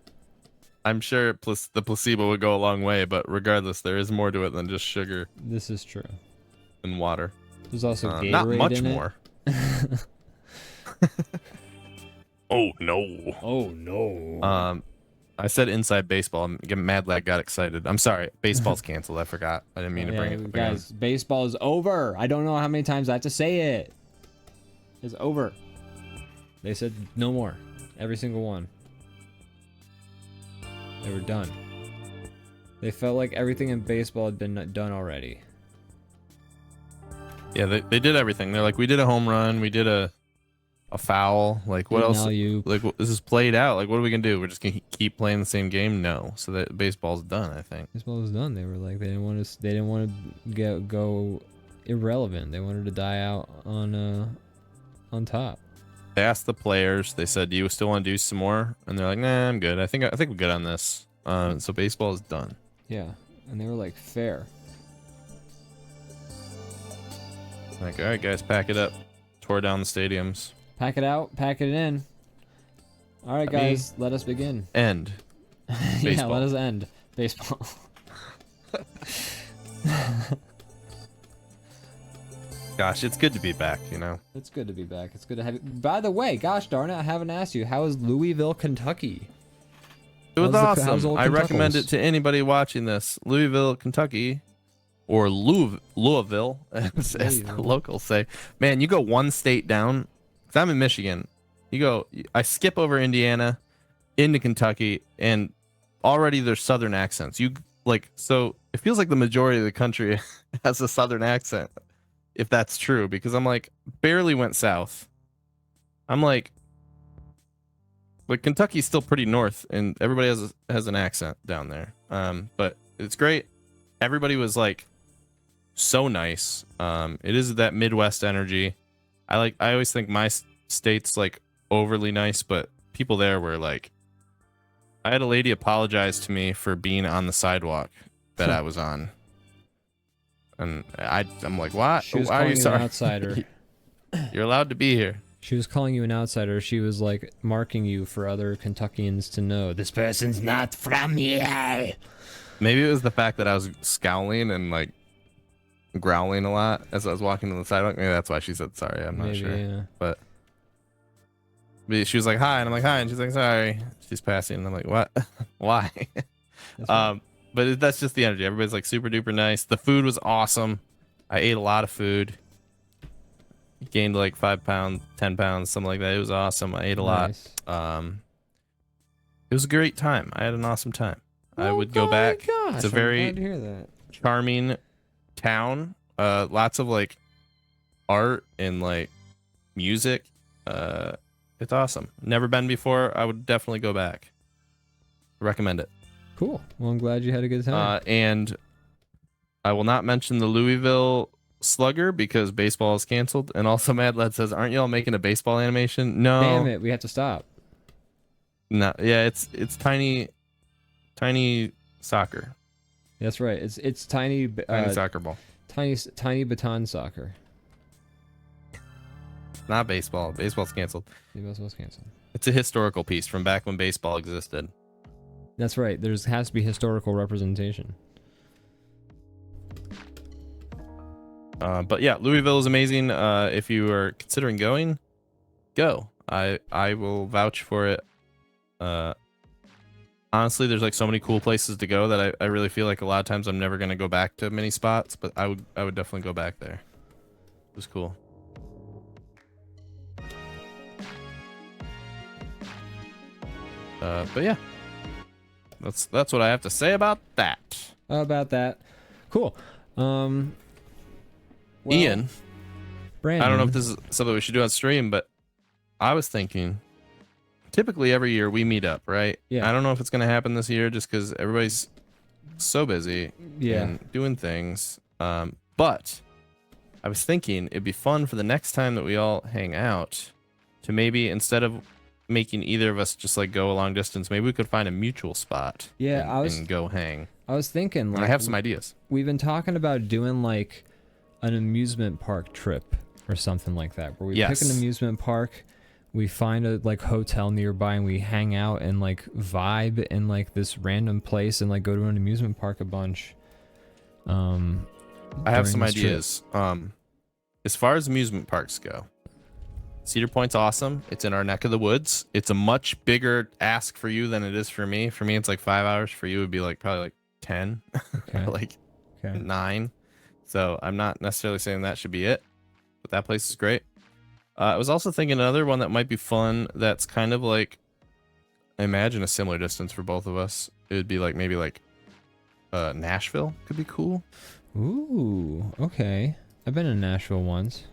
I'm sure the placebo would go a long way, but regardless, there is more to it than just sugar This is true. and water. There's also Gatorade not much in more. It. Oh no. Oh no. I said inside baseball. Mad Lad got excited. I'm sorry. Baseball's canceled. I forgot. I didn't mean to bring it up again. Guys, baseball is over. I don't know how many times I have to say it. It's over. They said no more. Every single one. They were done. They felt like everything in baseball had been done already. Yeah, they did everything. They're like, we did a home run. We did a foul. Like, what else? Like, this is played out. Like, what are we gonna do? We're just gonna keep playing the same game? No. So that baseball's done, I think. Baseball was done. They were like, they didn't want to go irrelevant. They wanted to die out on top. They asked the players. They said, "Do you still want to do some more?" And they're like, "Nah, I'm good. I think we're good on this." So baseball is done. Yeah, and they were like, fair. Like, all right, guys, pack it up. Tore down the stadiums. Pack it out, pack it in. All right, guys, let us begin. End. Yeah, Baseball. let us end baseball. Gosh, it's good to be back, you know? It's good to be back. It's good to have you. By the way, gosh darn it, I haven't asked you. How is Louisville, Kentucky? It was how's awesome. old I recommend Kentuckles? it to anybody watching this. Louisville, Kentucky, or Louisville, as the Louisville. locals say. Man, you go one state down. 'Cause I'm in Michigan. I skip over Indiana into Kentucky, and already there's southern accents. So it feels like the majority of the country has a southern accent, if that's true, because I'm like, barely went south. I'm like Kentucky's still pretty north, and everybody has an accent down there. But it's great. Everybody was like so nice. It is that Midwest energy. I always think my state's like overly nice, but people there were like, I had a lady apologize to me for being on the sidewalk that I was on. And I'm like, what? She was Why are calling you you sorry? an outsider. You're allowed to be here. She was calling you an outsider. She was like marking you for other Kentuckians to know. This person's not from here. Maybe it was the fact that I was scowling and like growling a lot as I was walking on the sidewalk. Maybe that's why she said sorry. I'm not Maybe, sure. yeah. But she was like, hi, and I'm like, hi, and she's like, sorry. She's passing, and I'm like, what? Why? But that's just the energy. Everybody's like super duper nice. The food was awesome. I ate a lot of food. Gained like 5 pounds, 10 pounds, something like that. It was awesome. I ate a Nice. lot. It was a great time. I had an awesome time. I Oh would go my back. Gosh, It's a I'm very glad to hear that. charming town. Lots of like art and like music. It's awesome. Never been before. I would definitely go back. Recommend it. Cool. Well, I'm glad you had a good time. And I will not mention the Louisville Slugger because baseball is canceled. And also Mad Lad says, aren't y'all making a baseball animation? No. Damn it, we have to stop. No. Yeah, it's tiny soccer. That's right. It's tiny Tiny soccer ball. tiny baton soccer. Not baseball. Baseball's canceled. Baseball was canceled. It's a historical piece from back when baseball existed. That's right. There has to be historical representation. But yeah, Louisville is amazing. If you are considering going, go. I will vouch for it. Honestly, there's like so many cool places to go that I really feel like a lot of times I'm never gonna go back to many spots, but I would definitely go back there. It was cool. But yeah, that's what I have to say about that. About that. Cool. Well, Ian, Brandon. I don't know if this is something we should do on stream, but I was thinking typically every year we meet up, right? Yeah. I don't know if it's gonna happen this year just because everybody's so busy and doing things. But I was thinking it'd be fun for the next time that we all hang out to maybe, instead of making either of us just like go a long distance, maybe we could find a mutual spot. Yeah, and go hang. I was thinking, like, I have some ideas. We've been talking about doing like an amusement park trip or something like that, where we pick an amusement park, we find a like hotel nearby, and we hang out and like vibe in like this random place and like go to an amusement park a bunch. I have some ideas. As far as amusement parks go, Cedar Point's awesome. It's in our neck of the woods. It's a much bigger ask for you than it is for me. For me, it's like 5 hours. For you, it'd be like probably like 10, like 9. So I'm not necessarily saying that should be it, but that place is great. I was also thinking another one that might be fun. That's kind of like, I imagine a similar distance for both of us. It would be like maybe like Nashville could be cool. Ooh, okay. I've been in Nashville once.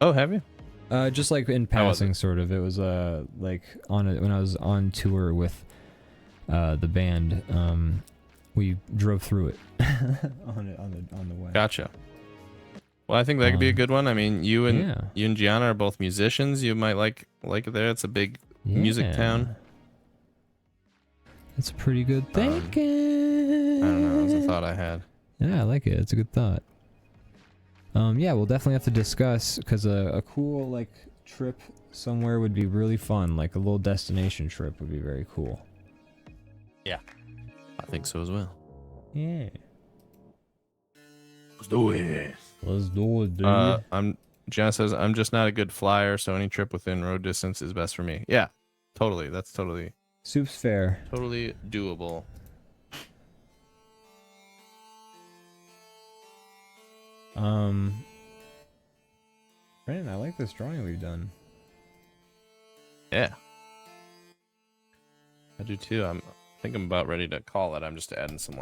Oh, have you? Just like in passing, sort of. It was like when I was on tour with the band. We drove through it on the way. Gotcha. Well, I think that could be a good one. I mean, you and Gianna are both musicians. You might like it there. It's a big music town. It's a pretty good thinking. I don't know. It was a thought I had. Yeah, I like it. It's a good thought. Yeah, we'll definitely have to discuss, because a cool like trip somewhere would be really fun. Like a little destination trip would be very cool. Yeah, I think so as well. Yeah. Let's do it. Let's do it, dude. Gianna says I'm just not a good flyer, so any trip within road distance is best for me. Yeah, totally. That's totally. Soup's fair. Totally doable. Brandon, I like this drawing we've done. Yeah. I do too. I think I'm about ready to call it. I'm just adding some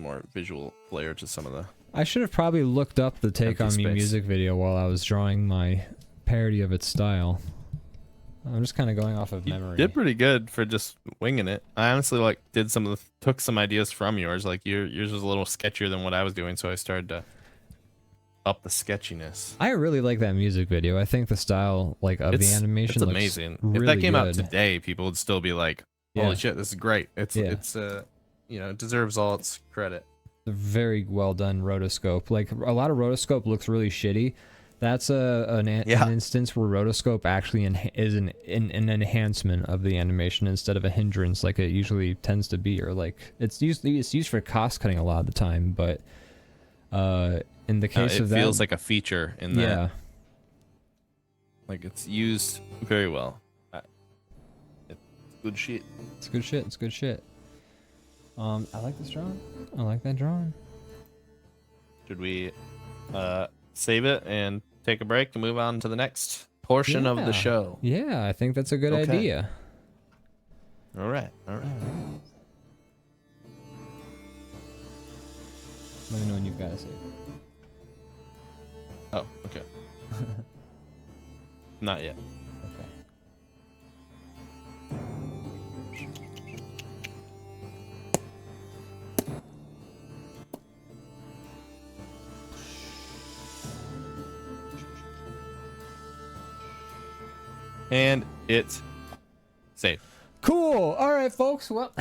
more visual flair to some of the. I should have probably looked up the Take On Me space. music video while I was drawing my parody of its style. I'm just kind of going off of memory. You did pretty good for just winging it. I honestly took some ideas from yours. Like yours was a little sketchier than what I was doing, so I started to up the sketchiness. I really like that music video. I think the style of the animation looks amazing. Really if that came good. out today, people would still be like, "Holy shit, this is great!" It's it deserves all its credit. A very well done rotoscope. Like a lot of rotoscope looks really shitty. That's an instance where rotoscope actually is an enhancement of the animation instead of a hindrance like it usually tends to be, or like it's used for cost cutting a lot of the time, but in the case of that, it feels like a feature in that. Yeah. Like it's used very well. It's good shit. It's good shit. It's good shit. I like this drawing. I like that drawing. Should we save it and take a break and move on to the next portion of the show? Yeah, I think that's a good idea. All right. Let me know when you've got to save. Oh, okay. Not yet. Okay. And it's saved. Cool. All right, folks. Well,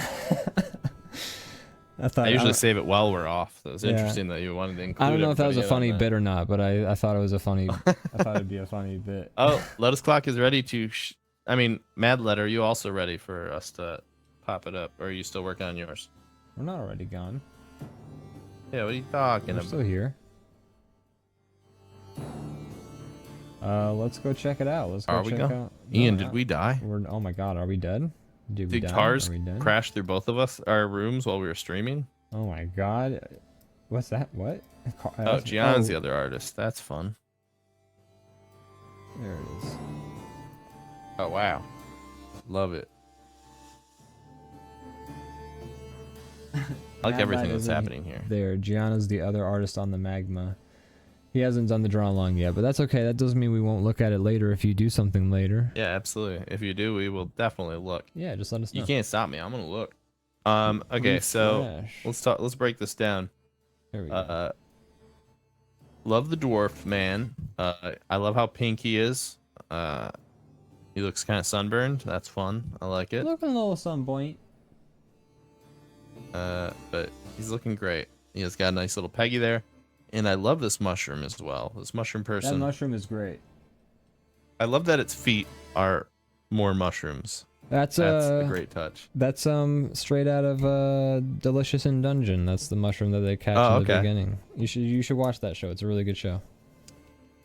I usually save it while we're off. So it's interesting that you wanted to include. I don't know if that was a funny bit or not, but I thought it was a funny. I thought it'd be a funny bit. Oh, Lettuce Clock is ready to. Mad Letter, you also ready for us to pop it up, or are you still working on yours? We're not already gone. Yeah, what are you talking We're about? still here. Let's go check it out. Let's go Are we check going? out. Ian, did we die? Oh my God, are we dead? Did we die? cars Are we dead? crash through both of our rooms while we were streaming? Oh my God, what's that? What? Oh, Gianna's the other artist. That's fun. There it is. Oh wow, love it. I like everything that's happening here. There, Gianna's the other artist on the magma. He hasn't done the draw along yet, but that's okay. That doesn't mean we won't look at it later if you do something later. Yeah, absolutely. If you do, we will definitely look. Yeah, just let us know. You can't stop me. I'm gonna look. Okay, so let's break this down. There we go. Love the dwarf man. I love how pink he is. He looks kind of sunburned. That's fun. I like it. Looking a little sunpoint. But he's looking great. He has got a nice little Peggy there. And I love this mushroom as well. This mushroom person. That mushroom is great. I love that its feet are more mushrooms. That's a great touch. That's straight out of Delicious in Dungeon. That's the mushroom that they catch in the beginning. You should watch that show. It's a really good show.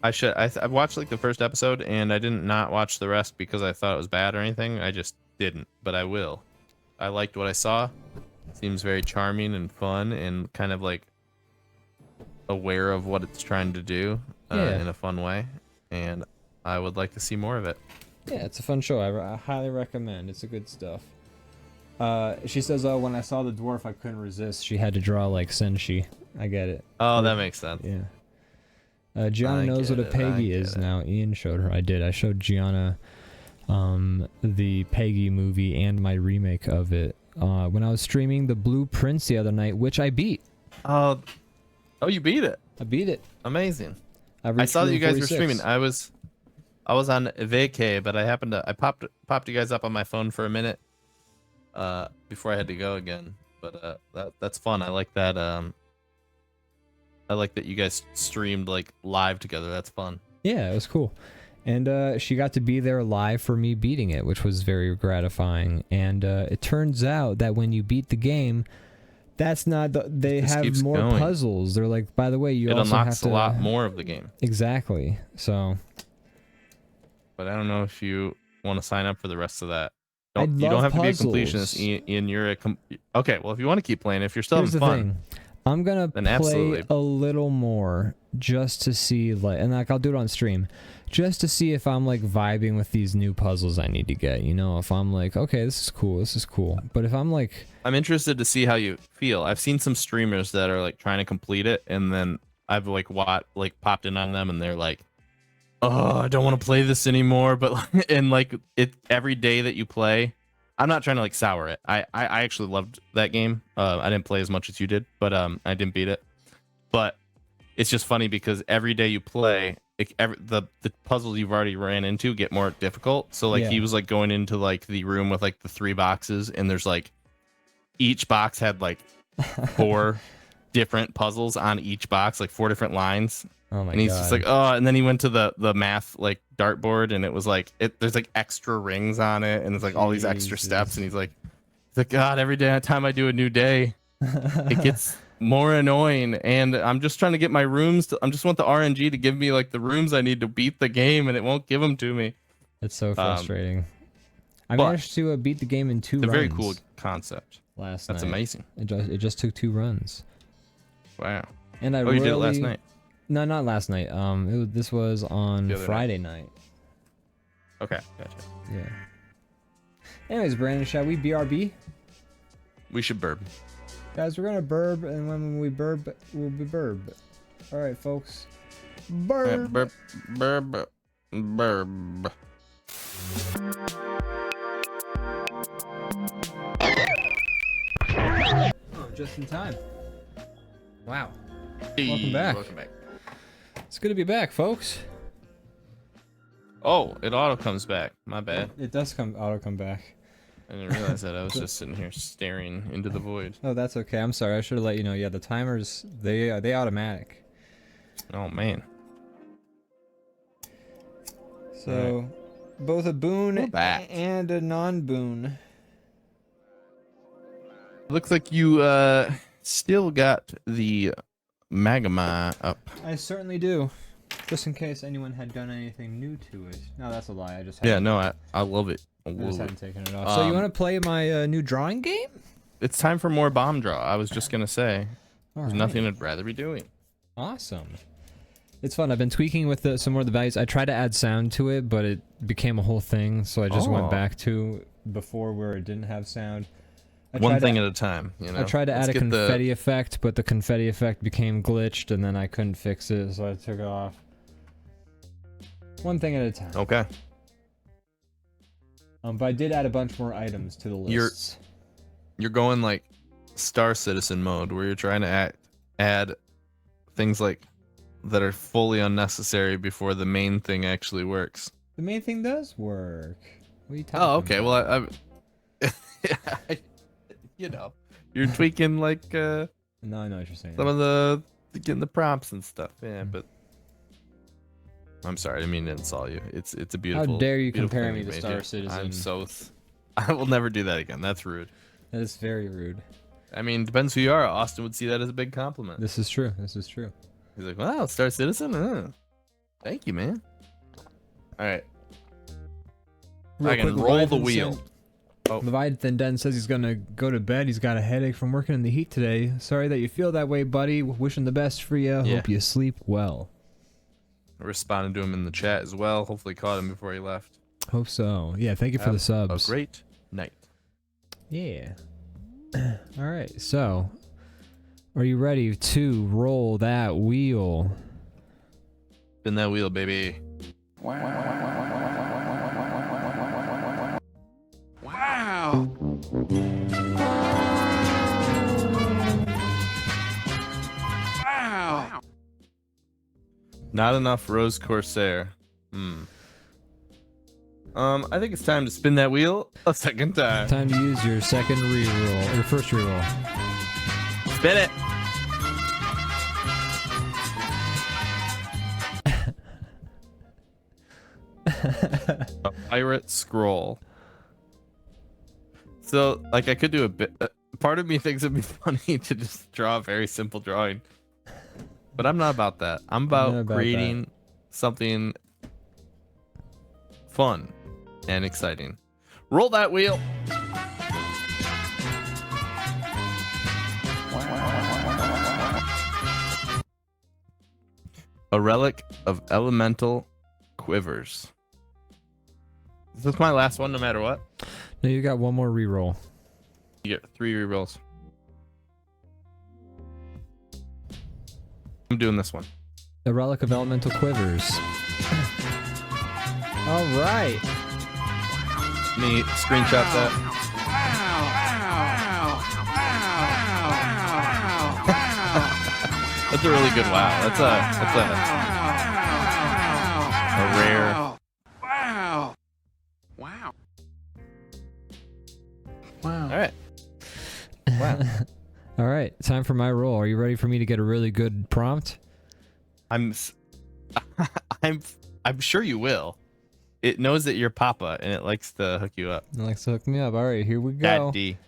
I should. I watched like the first episode and I didn't not watch the rest because I thought it was bad or anything. I just didn't, but I will. I liked what I saw. Seems very charming and fun and kind of like aware of what it's trying to do in a fun way, and I would like to see more of it. Yeah, it's a fun show. I highly recommend. It's a good stuff. She says, "Oh, when I saw the dwarf, I couldn't resist. She had to draw like Senshi." I get it. Oh, that makes sense. Yeah. Gianna knows what a Peggy is now. Ian showed her. I did. I showed Gianna the Peggy movie and my remake of it when I was streaming the Blue Prince the other night, which I beat. Oh, you beat it. I beat it. Amazing. I saw that you guys were streaming. I was on vacay, but I popped you guys up on my phone for a minute before I had to go again. But that's fun. I like that. I like that you guys streamed like live together. That's fun. Yeah, it was cool. And she got to be there live for me beating it, which was very gratifying. And it turns out that when you beat the game, that's not they have more puzzles. They're like, by the way, you also have to a lot more of the game. Exactly. So, but I don't know if you want to sign up for the rest of that. You don't have to be a completionist. Ian, you're okay. Well, if you want to keep playing, if you're still having fun, I'm gonna play a little more just to see, like, and like I'll do it on stream, just to see if I'm like vibing with these new puzzles I need to get. You know, if I'm like, okay, this is cool. But if I'm like, I'm interested to see how you feel. I've seen some streamers that are like trying to complete it, and then I've like popped in on them, and they're like, "Oh, I don't want to play this anymore." But and like it every day that you play, I'm not trying to like sour it. I actually loved that game. I didn't play as much as you did, but I didn't beat it. But it's just funny because every day you play, the puzzles you've already ran into get more difficult. So like he was like going into like the room with like the 3 boxes, and there's like each box had like 4 different puzzles on each box, like 4 different lines. Oh my god. And he's just like, oh, and then he went to the math like dartboard, and it was like there's like extra rings on it, and it's like all these extra steps, and he's like, God, every time I do a new day, it gets more annoying, and I'm just trying to get my rooms I just want the RNG to give me like the rooms I need to beat the game, and it won't give them to me. It's so frustrating. I managed to beat the game in 2 runs. It's a very cool concept. That's amazing. It just took 2 runs. Wow. And you did it last night? No, not last night. This was on Friday night. Okay, gotcha. Yeah. Anyways, Brandon, shall we BRB? We should burb. Guys, we're gonna burb, and when we burb, we'll be burb. All right, folks. Burb. Burb. Oh, just in time. Wow. Hey, Welcome back. It's good to be back, folks. Oh, it auto comes back. My bad. It does auto come back. I didn't realize that. I was just sitting here staring into the void. Oh, that's okay. I'm sorry. I should have let you know. Yeah, the timers, they automatic. Oh man. So, both a boon and a non-boon. Looks like you still got the Magma up. I certainly do. Just in case anyone had done anything new to it. No, that's a lie. I just had I love it. I just hadn't taken it off. So you want to play my new drawing game? It's time for more BombDraw. I was just gonna say, there's nothing I'd rather be doing. Awesome. It's fun. I've been tweaking with some more of the values. I tried to add sound to it, but it became a whole thing, so I just went back to before where it didn't have sound. One thing at a time, you know. I tried to add a confetti effect, but the confetti effect became glitched, and then I couldn't fix it, so I took it off. One thing at a time. Okay. But I did add a bunch more items to the lists. You're going like Star Citizen mode, where you're trying to add things like that are fully unnecessary before the main thing actually works. The main thing does work. What are you talking Oh, okay. about? Well, you know, you're tweaking like No, I know what you're saying. some of the getting the prompts and stuff. Yeah, but I'm sorry, I didn't mean to insult you. It's a beautiful. How dare you beautiful compare thing me you to made Star here. Citizen? I'm so. I will never do that again. That's rude. That is very rude. I mean, depends who you are. Austin would see that as a big compliment. This is true. This is true. He's like, wow, Star Citizen? Thank you, man. All right. I can roll the wheel. Leviathan Den says he's gonna go to bed. He's got a headache from working in the heat today. Sorry that you feel that way, buddy. Wishing the best for you. Yeah. Hope you sleep well. I responded to him in the chat as well. Hopefully caught him before he left. Hope so. Yeah, thank you for the subs. A great night. Yeah. All right, so are you ready to roll that wheel? Spin that wheel, baby. Wow. Not enough Rose Corsair. I think it's time to spin that wheel a second time. Time to use your second reroll, or first reroll. Spin it. A pirate scroll. So, like, I could do a bit. Part of me thinks it'd be funny to just draw a very simple drawing, but I'm not about that. I'm about creating something fun and exciting. Roll that wheel. A relic of elemental quivers. Is this my last one no matter what? No, you got one more reroll. You get 3 rerolls. I'm doing this one. A relic of elemental quivers. All right. Let me screenshot that. That's a really good wow. That's a rare. Wow. All right. Wow. All right, time for my roll. Are you ready for me to get a really good prompt? I'm sure you will. It knows that you're Papa and it likes to hook you up. It likes to hook me up. All right, here we go. Daddy.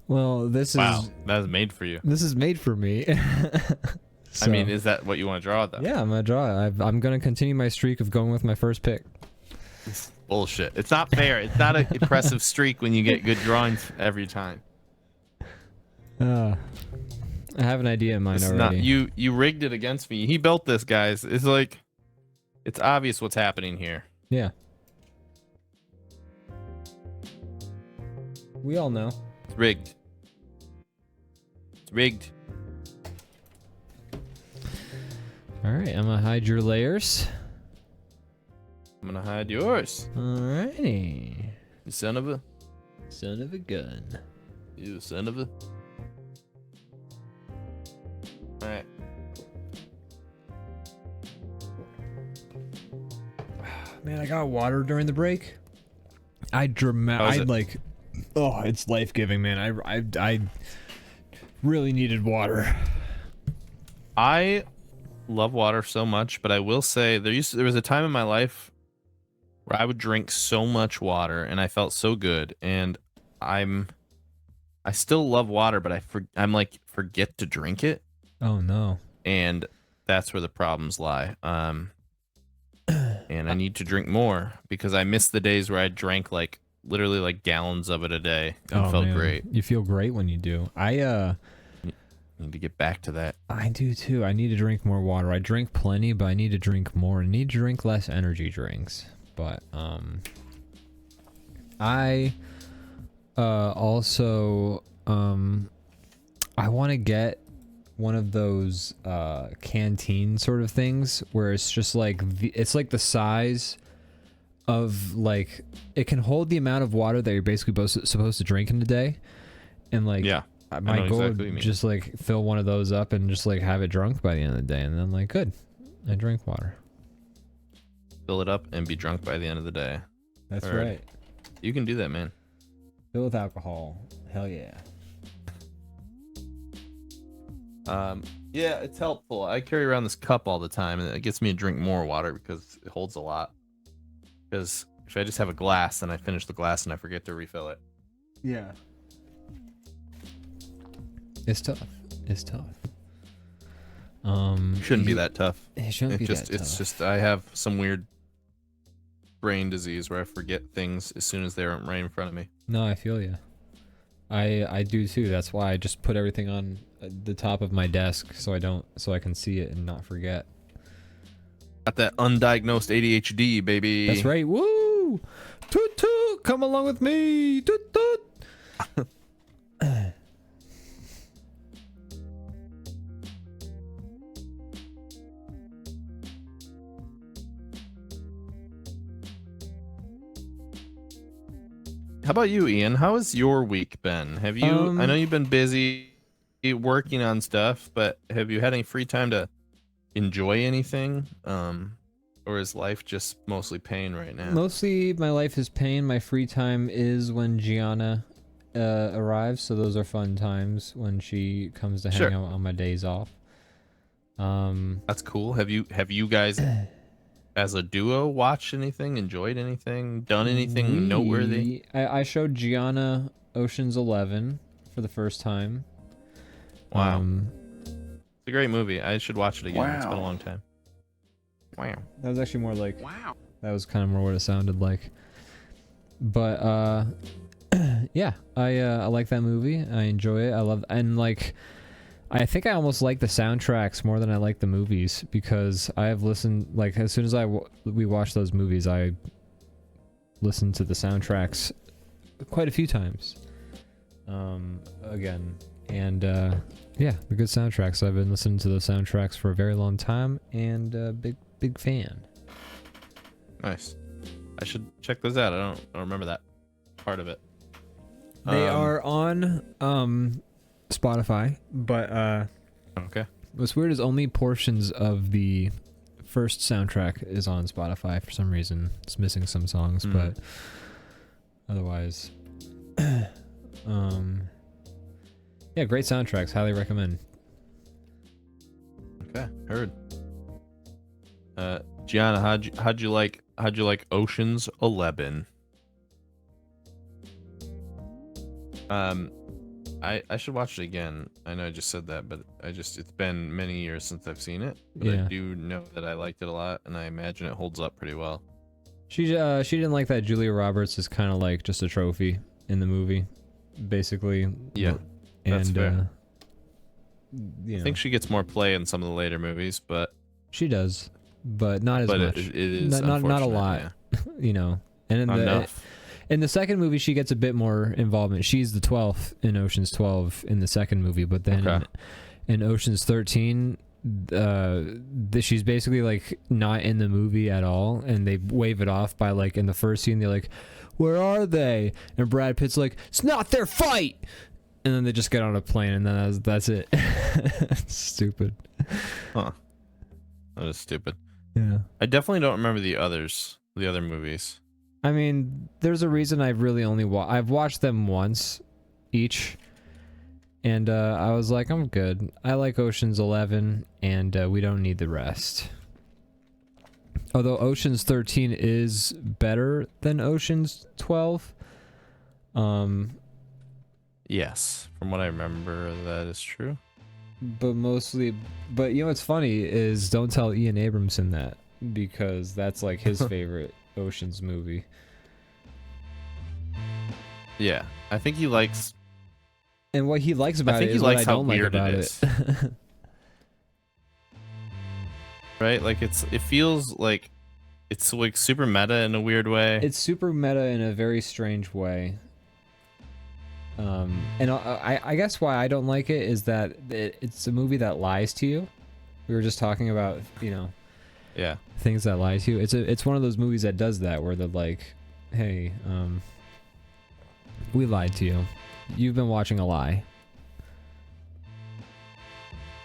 Well, this Wow, is that was made for you. this is made for me. I mean, is that what you want to draw though? yeah, I'm gonna draw. I'm gonna continue my streak of going with my first pick. Bullshit. It's not fair. It's not an impressive streak when you get good drawings every time. I have an idea in mind It's already. not, you rigged it against me. He built this, guys. It's like, it's obvious what's happening here. Yeah. We all know. It's rigged. It's rigged. All right, I'm gonna hide your layers. I'm gonna hide yours. Alrighty. You son of a. Son of a gun. You son of a. Alright. Man, I got water during the break. I like, oh, it's life giving, man. I really needed water. I love water so much, but I will say there was a time in my life where I would drink so much water and I felt so good, and I still love water, but I'm like forget to drink it. Oh no. And that's where the problems lie. And I need to drink more because I miss the days where I drank like literally like gallons of it a day and felt man. great. You feel great when you do. Need to get back to that. I do too. I need to drink more water. I drink plenty, but I need to drink more. I need to drink less energy drinks. But I also I want to get one of those canteen sort of things where it's just like it's like the size of like it can hold the amount of water that you're basically supposed to drink in a day, and like my goal would just like fill one of those up and just like have it drunk by the end of the day, and then like good, I drink water. Fill it up and be drunk by the end of the day. That's right. You can do that, man. Fill with alcohol. Hell yeah. Yeah, it's helpful. I carry around this cup all the time, and it gets me to drink more water because it holds a lot. Because if I just have a glass, then I finish the glass and I forget to refill it. Yeah. It's tough. It's tough. Shouldn't be that tough. It shouldn't be that tough. It's just I have some weird brain disease where I forget things as soon as they're right in front of me. No, I feel you. I do too. That's why I just put everything on the top of my desk so I can see it and not forget. Got that undiagnosed ADHD, baby. That's right. Woo! Toot toot! Come along with me! Toot toot! How about you, Ian? How has your week been? Have you? I know you've been busy working on stuff, but have you had any free time to enjoy anything? Or is life just mostly pain right now? Mostly my life is pain. My free time is when Gianna arrives, so those are fun times when she comes to hang out on my days off. That's cool. Have you guys as a duo watched anything, enjoyed anything, done anything noteworthy? I showed Gianna Ocean's 11 for the first time. Wow. It's a great movie. I should watch it again. Wow. It's been a long time. Wow. That was actually more like that was kind of more what it sounded like. But yeah, I like that movie. I enjoy it. I love, and like I think I almost like the soundtracks more than I like the movies, because I have listened, like as soon as we watched those movies, I listened to the soundtracks quite a few times. Again, and yeah, the good soundtracks. I've been listening to the soundtracks for a very long time, and big fan. Nice. I should check those out. I don't remember that part of it. They are on Spotify, but okay. What's weird is only portions of the first soundtrack is on Spotify for some reason. It's missing some songs, but otherwise yeah, great soundtracks. Highly recommend. Okay, heard. Gianna, how'd you like Ocean's 11? I should watch it again. I know I just said that, but it's been many years since I've seen it. But I do know that I liked it a lot, and I imagine it holds up pretty well. She didn't like that Julia Roberts is kind of like just a trophy in the movie, basically. Yeah, that's fair. You know, I think she gets more play in some of the later movies, but she does, but not as much. It is not a lot, yeah. You know. And in the second movie, she gets a bit more involvement. She's the 12th in Ocean's 12 in the second movie, but then in Ocean's 13, she's basically like not in the movie at all, and they wave it off by like in the first scene they're like, "Where are they?" And Brad Pitt's like, "It's not their fight," and then they just get on a plane, and then that's it. Stupid. Huh. That is stupid. Yeah. I definitely don't remember the other movies. I mean, there's a reason I've really only I've watched them once each, and I was like, I'm good. I like Ocean's 11, and we don't need the rest. Although Ocean's 13 is better than Ocean's 12. Yes, from what I remember, that is true. But you know what's funny is don't tell Ian Abramson that, because that's like his favorite Ocean's movie. Yeah, I think he likes And what he likes about it is what I don't like about it. Right? Like it feels like it's like super meta in a weird way. It's super meta in a very strange way. And I guess why I don't like it is that it's a movie that lies to you. We were just talking about, you know, things that lie to you. It's one of those movies that does that, where they're like, hey, we lied to you. You've been watching a lie.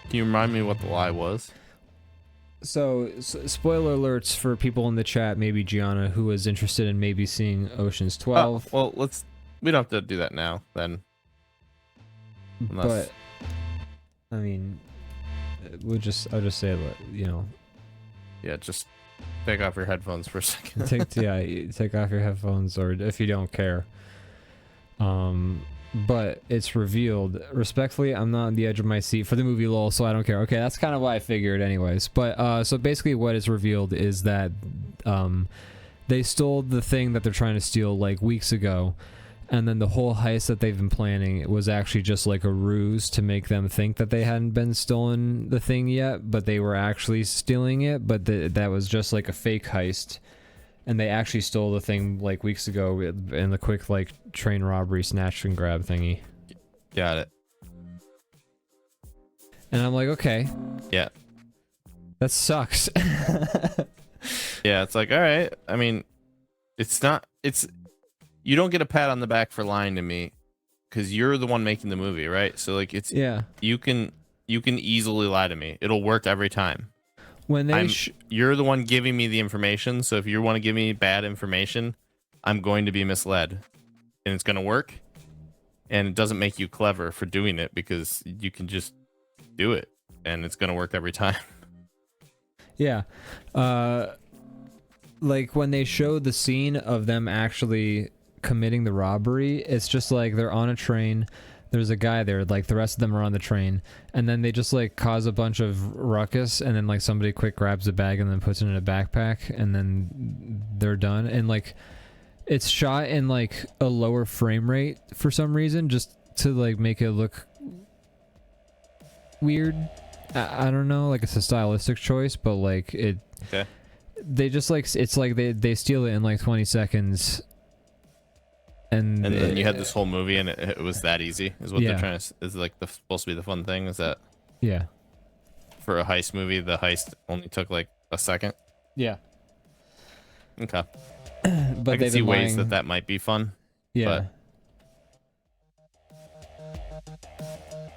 Can you remind me what the lie was? So, spoiler alerts for people in the chat, maybe Gianna, who is interested in maybe seeing Ocean's 12. Well, we don't have to do that now, then. But, I mean, I'll just say, you know. Yeah, just take off your headphones for a second. take off your headphones, or if you don't care. But it's revealed. Respectfully, I'm not on the edge of my seat for the movie lol, so I don't care. Okay, that's kind of what I figured anyways. But so basically what is revealed is that they stole the thing that they're trying to steal like weeks ago, and then the whole heist that they've been planning was actually just like a ruse to make them think that they hadn't been stolen the thing yet, but they were actually stealing it, but that was just like a fake heist. And they actually stole the thing like weeks ago in the quick like train robbery snatch and grab thingy. Got it. And I'm like, okay. Yeah. That sucks. Yeah, it's like, all right. I mean, you don't get a pat on the back for lying to me because you're the one making the movie, right? So like you can easily lie to me. It'll work every time. When they you're the one giving me the information, so if you want to give me bad information, I'm going to be misled. And it's going to work. And it doesn't make you clever for doing it because you can just do it and it's going to work every time. Yeah. Like when they show the scene of them actually committing the robbery, it's just like they're on a train. There's a guy there, like the rest of them are on the train, and then they just like cause a bunch of ruckus, and then like somebody quick grabs a bag and then puts it in a backpack, and then they're done. And like it's shot in like a lower frame rate for some reason, just to like make it look weird. I don't know, like it's a stylistic choice, but like they just like, it's like they steal it in like 20 seconds. And then you had this whole movie and it was that easy is what they're trying to, is like supposed to be the fun thing, is that for a heist movie the heist only took like a second. Okay. But I can see ways that might be fun. But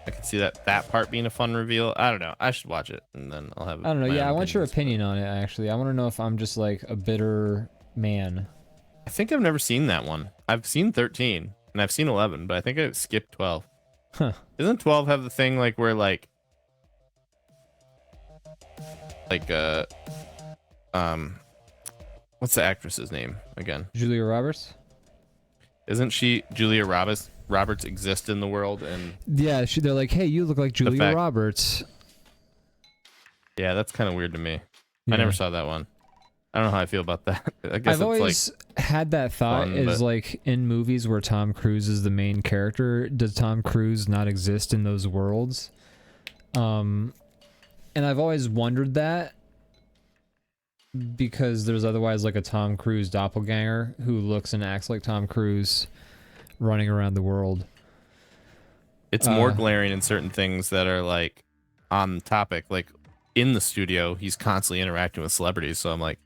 I can see that part being a fun reveal. I don't know, I should watch it and then I'll have, I don't know. I want your opinion on it. Actually, I want to know if I'm just like a bitter man. I think I've never seen that one. I've seen 13 and I've seen 11, but I think I skipped 12. Huh. Doesn't 12 have the thing like where like what's the actress's name again? Julia Roberts? Isn't she Julia Roberts? Roberts exist in the world, and they're like, hey, you look like Julia Roberts. Yeah, that's kind of weird to me. I never saw that one. I don't know how I feel about that. I guess I've always had that thought, is like in movies where Tom Cruise is the main character, does Tom Cruise not exist in those worlds? And I've always wondered that because there's otherwise like a Tom Cruise doppelganger who looks and acts like Tom Cruise running around the world. It's more glaring in certain things that are like on topic, like in the studio, he's constantly interacting with celebrities. So I'm like,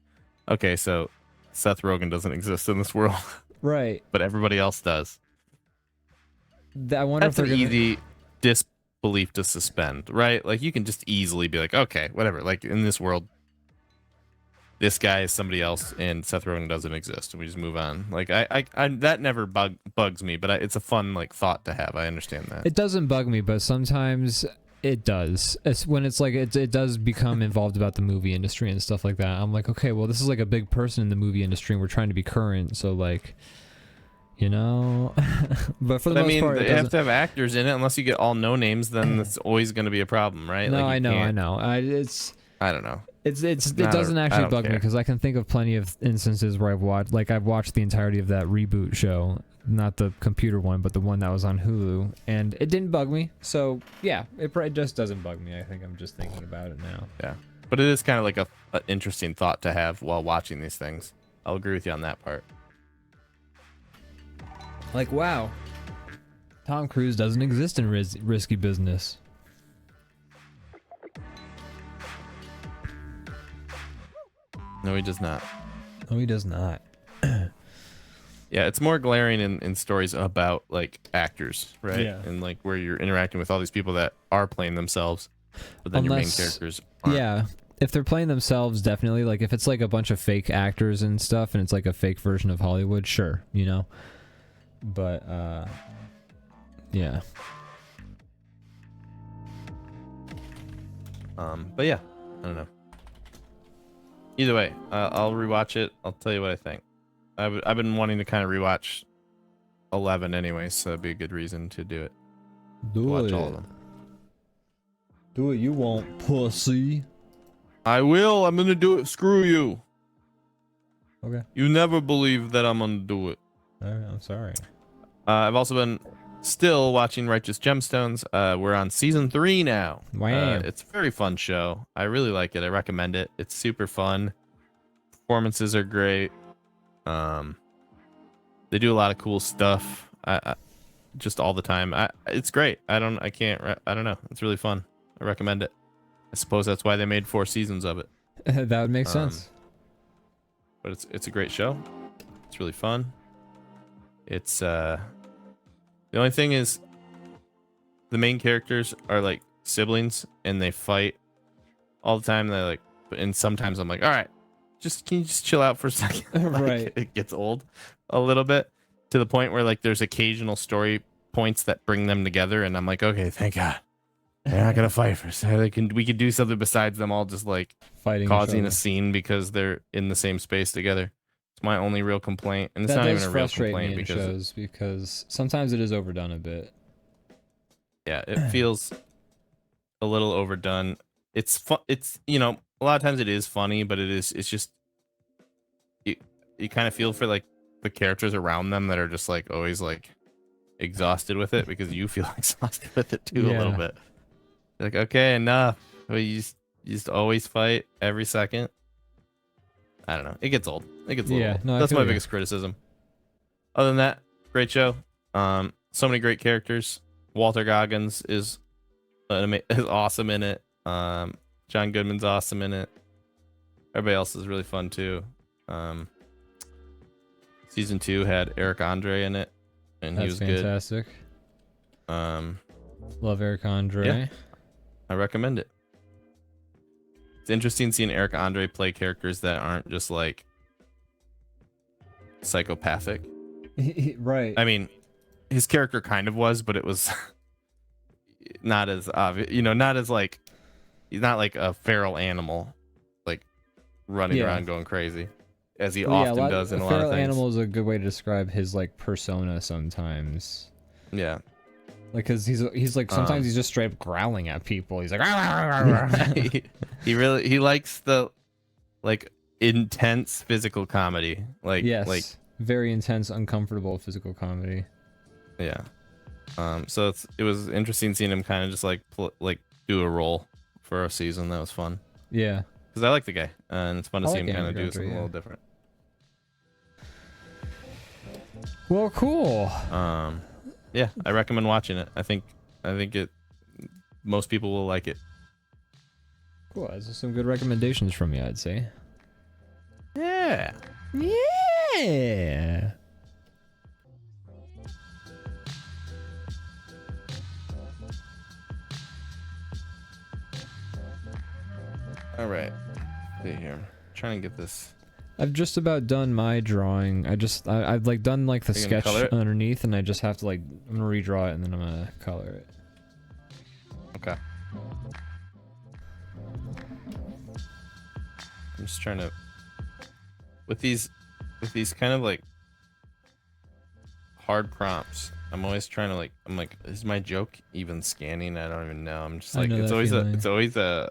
okay, so Seth Rogen doesn't exist in this world. Right. But everybody else does. I wonder if they're easy disbelief to suspend, right? Like you can just easily be like, okay, whatever. Like in this world, this guy is somebody else and Seth Rogen doesn't exist, and we just move on. Like I that never bugs me, but it's a fun like thought to have. I understand that. It doesn't bug me, but sometimes it does. It's when it's like it does become involved about the movie industry and stuff like that. I'm like, okay, well, this is like a big person in the movie industry, and we're trying to be current, so like, you know. But for the most part, they have to have actors in it. Unless you get all no names, then it's always going to be a problem, right? No, like I know. I don't know. It doesn't actually bug me because I can think of plenty of instances where I've watched the entirety of that reboot show not the computer one, but the one that was on Hulu, and it didn't bug me. So yeah, it just doesn't bug me. I think I'm just thinking about it now. Yeah, but it is kind of like a interesting thought to have while watching these things. I'll agree with you on that part. Like, wow, Tom Cruise doesn't exist in risky business. No, he does not. No, he does not. Yeah, it's more glaring in stories about like actors, right? Yeah. And like where you're interacting with all these people that are playing themselves, but then your main characters aren't. Yeah, if they're playing themselves, definitely. Like if it's like a bunch of fake actors and stuff, and it's like a fake version of Hollywood, sure, you know. But yeah. But yeah, I don't know. Either way, I'll rewatch it. I'll tell you what I think. I've been wanting to kind of rewatch 11 anyway, so that'd be a good reason to do it. Watch all of them. Do it, you won't, pussy. I will. I'm gonna do it. Screw you. Okay. You never believe that I'm gonna do it. Alright, I'm sorry. I've also been still watching Righteous Gemstones. We're on season 3 now. Wow. It's a very fun show. I really like it. I recommend it. It's super fun. Performances are great. They do a lot of cool stuff. I just all the time. It's great. I don't know. It's really fun. I recommend it. I suppose that's why they made 4 seasons of it. That would make sense. But it's a great show. It's really fun. It's the only thing is the main characters are like siblings and they fight all the time. They like, and sometimes I'm like, all right, can you just chill out for a second? Like, right. It gets old a little bit to the point where like there's occasional story points that bring them together, and I'm like, okay, thank God they're not gonna fight for a second. We could do something besides them all just like Fighting, causing a scene because they're in the same space together. It's my only real complaint, and it's that not does even a real frustrate complaint me in shows because sometimes it is overdone a bit. Yeah, it feels a little overdone. It's fun. It's, you know, a lot of times it is funny, but it's just you kind of feel for like the characters around them that are just like always like exhausted with it because you feel exhausted with it too a little bit. Like, okay, enough. You just always fight every second. I don't know. It gets old. It gets a little old. No, that's my biggest criticism. Other than that, great show. So many great characters. Walter Goggins is awesome in it. John Goodman's awesome in it. Everybody else is really fun too. Season 2 had Eric Andre in it, and he was fantastic. Good. Love Eric Andre. Yeah, I recommend it. It's interesting seeing Eric Andre play characters that aren't just like psychopathic. Right. I mean, his character kind of was, but it was not as obvious. You know, not as like he's not like a feral animal, like running around going crazy, as he often does in a lot of things. Feral animal is a good way to describe his like persona sometimes. Yeah. Like, cause he's like sometimes he's just straight up growling at people. He's like, he likes the like intense physical comedy. Like, yes, like very intense, uncomfortable physical comedy. Yeah. So it was interesting seeing him kind of just like do a role for a season. That was fun. Yeah. Because I like the guy, and it's fun to see him kind of do Andre, something a little different. Well, cool. Yeah, I recommend watching it. I think most people will like it. Cool. Those are some good recommendations from you, I'd say. Yeah. Yeah. All right. See here. I'm trying to get this. I've just about done my drawing. I've like done like the sketch underneath, and I just have to like I'm gonna redraw it and then I'm gonna color it. Okay. I'm just trying to with these kind of like hard prompts. I'm always trying to like I'm like, is my joke even scanning? I don't even know. I'm just like it's always a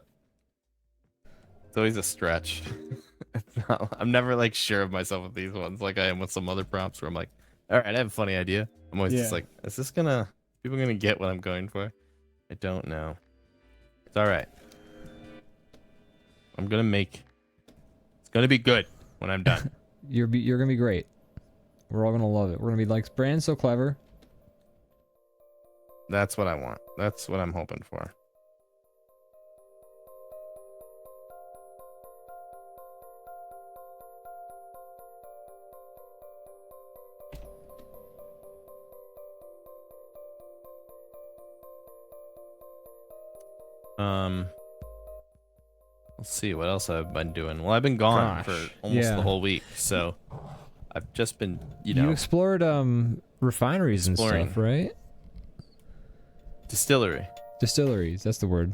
stretch. I'm never like sure of myself with these ones like I am with some other prompts where I'm like, All right, I have a funny idea. I'm always just Yeah. like, is this people gonna get what I'm going for? I don't know. It's all right. It's gonna be good when I'm done. You're gonna be great. We're all gonna love it. We're gonna be like, Brand's so clever. That's what I want. That's what I'm hoping for. Let's see what else I've been doing. Well, I've been gone for almost the whole week, so I've just been, You explored refineries and stuff, right? Distillery. Distilleries, that's the word.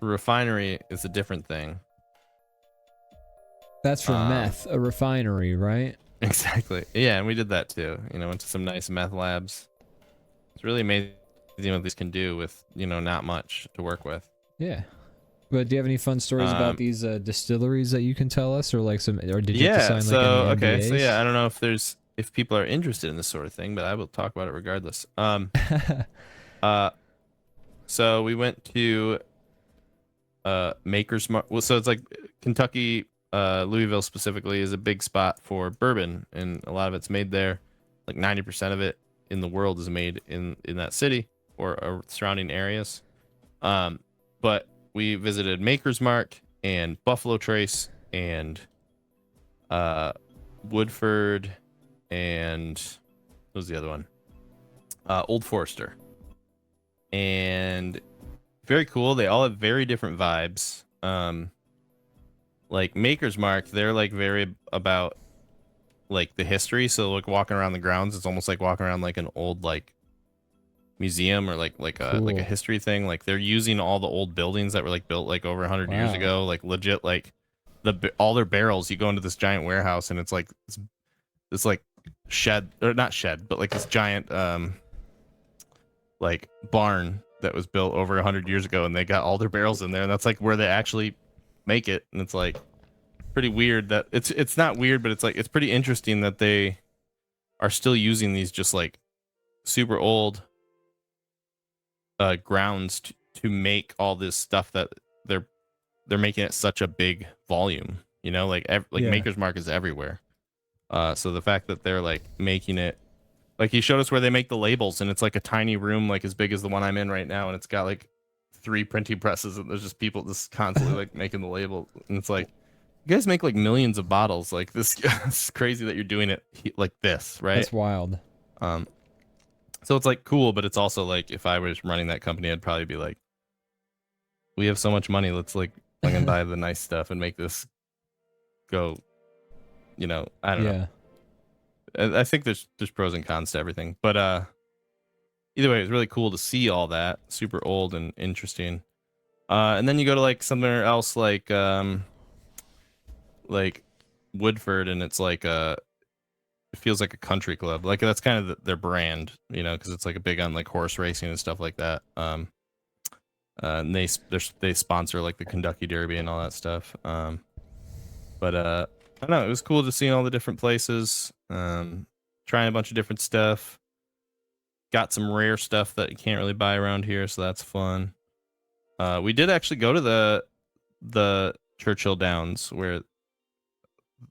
Refinery is a different thing. That's for meth, a refinery, right? Exactly. Yeah, and we did that too. Went to some nice meth labs. It's really amazing what these can do with, not much to work with. Yeah. But do you have any fun stories about these distilleries that you can tell us, or did you have to sign any NDAs? So yeah, I don't know if people are interested in this sort of thing, but I will talk about it regardless. So we went to Maker's Mark. Well, so it's like Kentucky, Louisville specifically is a big spot for bourbon, and a lot of it's made there. Like 90% of it in the world is made in that city or surrounding areas. But we visited Maker's Mark and Buffalo Trace and Woodford and what was the other one? Old Forester. And very cool. They all have very different vibes. Like Maker's Mark, they're like very about like the history. So like walking around the grounds, it's almost like walking around like an old like museum or like a history thing. Like they're using all the old buildings that were like built like over 100 years ago, like legit, like all their barrels. You go into this giant warehouse and it's like this like shed, or not shed, but like this giant like barn that was built over 100 years ago, and they got all their barrels in there, and that's like where they actually make it. And it's like pretty weird that it's not weird, but it's like it's pretty interesting that they are still using these just like super old grounds to make all this stuff that they're making it such a big volume, Maker's Mark is everywhere. So the fact that they're like making it, like he showed us where they make the labels, and it's like a tiny room like as big as the one I'm in right now, and it's got like 3 printing presses, and there's just people just constantly like making the label, and it's like, you guys make like millions of bottles, like this. It's crazy that you're doing it like this, right? That's wild. So it's like cool, but it's also like if I was running that company, I'd probably be like, we have so much money, let's like and buy the nice stuff and make this go. I don't know. I think there's pros and cons to everything, but either way, it was really cool to see all that, super old and interesting. And then you go to like somewhere else like Woodford, and it's like it feels like a country club. Like that's kind of their brand, because it's like a big on like horse racing and stuff like that. And they sponsor like the Kentucky Derby and all that stuff. But I don't know, it was cool to see all the different places, trying a bunch of different stuff. Got some rare stuff that you can't really buy around here, so that's fun. We did actually go to the Churchill Downs where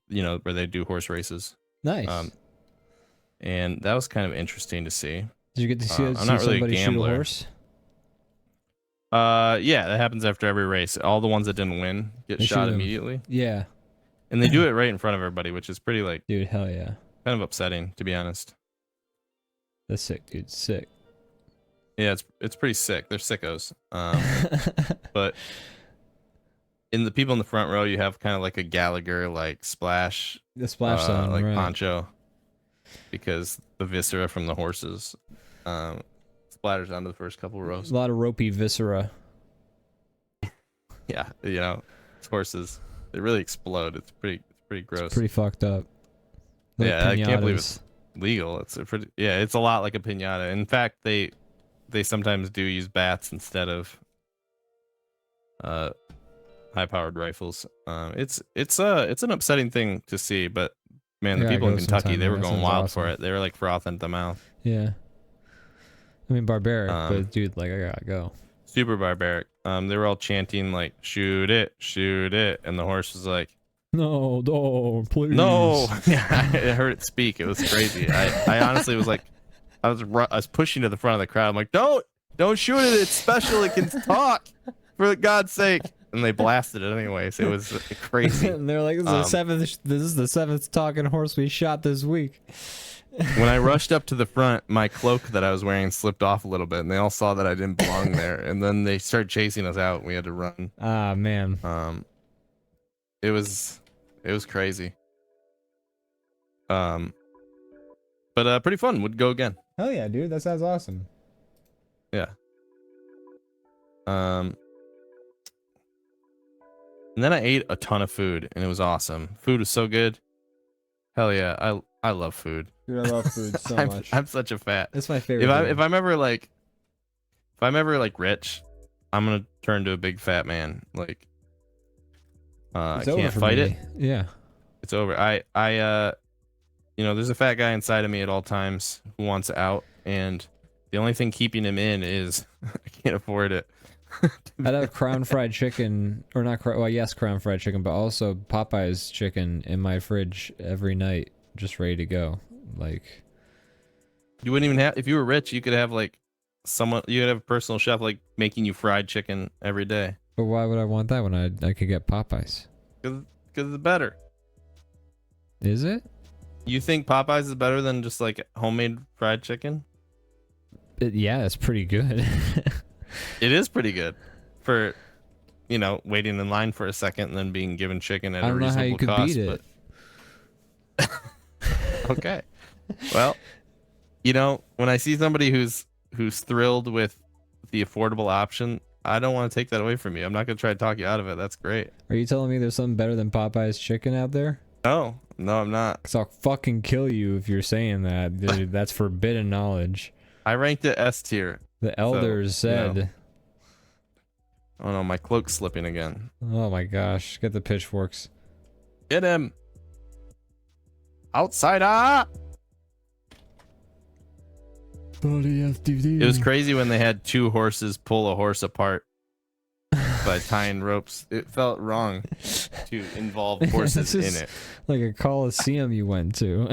they do horse races. Nice. And that was kind of interesting to see. Did you get to see, I'm not really a somebody gambler. shoot a horse? Yeah, that happens after every race. All the ones that didn't win get shot immediately. Yeah. And they do it right in front of everybody, which is pretty like, dude, hell yeah. Kind of upsetting, to be honest. That's sick, dude. Sick. Yeah, it's pretty sick. They're sickos. But in the people in the front row, you have kind of like a Gallagher like splash. The splash zone, like right. poncho, because the viscera from the horses splatters onto the first couple rows. A lot of ropey viscera. Yeah, it's horses. They really explode. It's pretty gross. It's pretty fucked up. Like yeah, pinatas. I can't believe it's legal. It's it's a lot like a piñata. In fact, they sometimes do use bats instead of high-powered rifles. It's an upsetting thing to see, but Man, the Yeah, people in go Kentucky, sometime, they man. were That going sounds wild awesome. for it. They were like frothing at the mouth. Yeah. I mean, barbaric, Um, but dude, like, I gotta go. Super barbaric. They were all chanting like "shoot it, and the horse was like, No, don't, please. "No." Yeah, I heard it speak. It was crazy. I honestly was like, I was pushing to the front of the crowd. I'm like, don't shoot it. It's special. It can talk. For God's sake. And they blasted it anyways. It was crazy. And they're like, this is the seventh talking horse we shot this week. When I rushed up to the front, my cloak that I was wearing slipped off a little bit, and they all saw that I didn't belong there. And then they started chasing us out, and we had to run. Ah, man. It was crazy. But pretty fun. Would go again. Hell yeah, dude. That sounds awesome. Yeah. And then I ate a ton of food, and it was awesome. Food was so good. Hell yeah, I love food. Dude, I love food so much. I'm such a fat. It's my favorite. If I'm ever like rich, I'm gonna turn into a big fat man. Like, I can't fight it. Yeah. It's over. There's a fat guy inside of me at all times who wants out, and the only thing keeping him in is I can't afford it. I'd have Crown Fried Chicken, or not, well, yes, Crown Fried Chicken, but also Popeye's chicken in my fridge every night, just ready to go. Like, you wouldn't even have, if you were rich, you could have like you could have a personal chef like making you fried chicken every day. But why would I want that when I could get Popeye's? Because it's better. Is it? You think Popeye's is better than just like homemade fried chicken? Yeah, it's pretty good. It is pretty good for, waiting in line for a second and then being given chicken at a reasonable cost. I don't know how you could beat it. Okay. Well, when I see somebody who's thrilled with the affordable option, I don't want to take that away from you. I'm not going to try to talk you out of it. That's great. Are you telling me there's something better than Popeye's chicken out there? No, I'm not. Because I'll fucking kill you if you're saying that. Dude, that's forbidden knowledge. I ranked it S tier. The elders said. Oh no, my cloak's slipping again. Oh my gosh. Get the pitchforks. Get him. Outsider. It was crazy when they had two horses pull a horse apart by tying ropes. It felt wrong to involve horses in it. Like a coliseum you went to.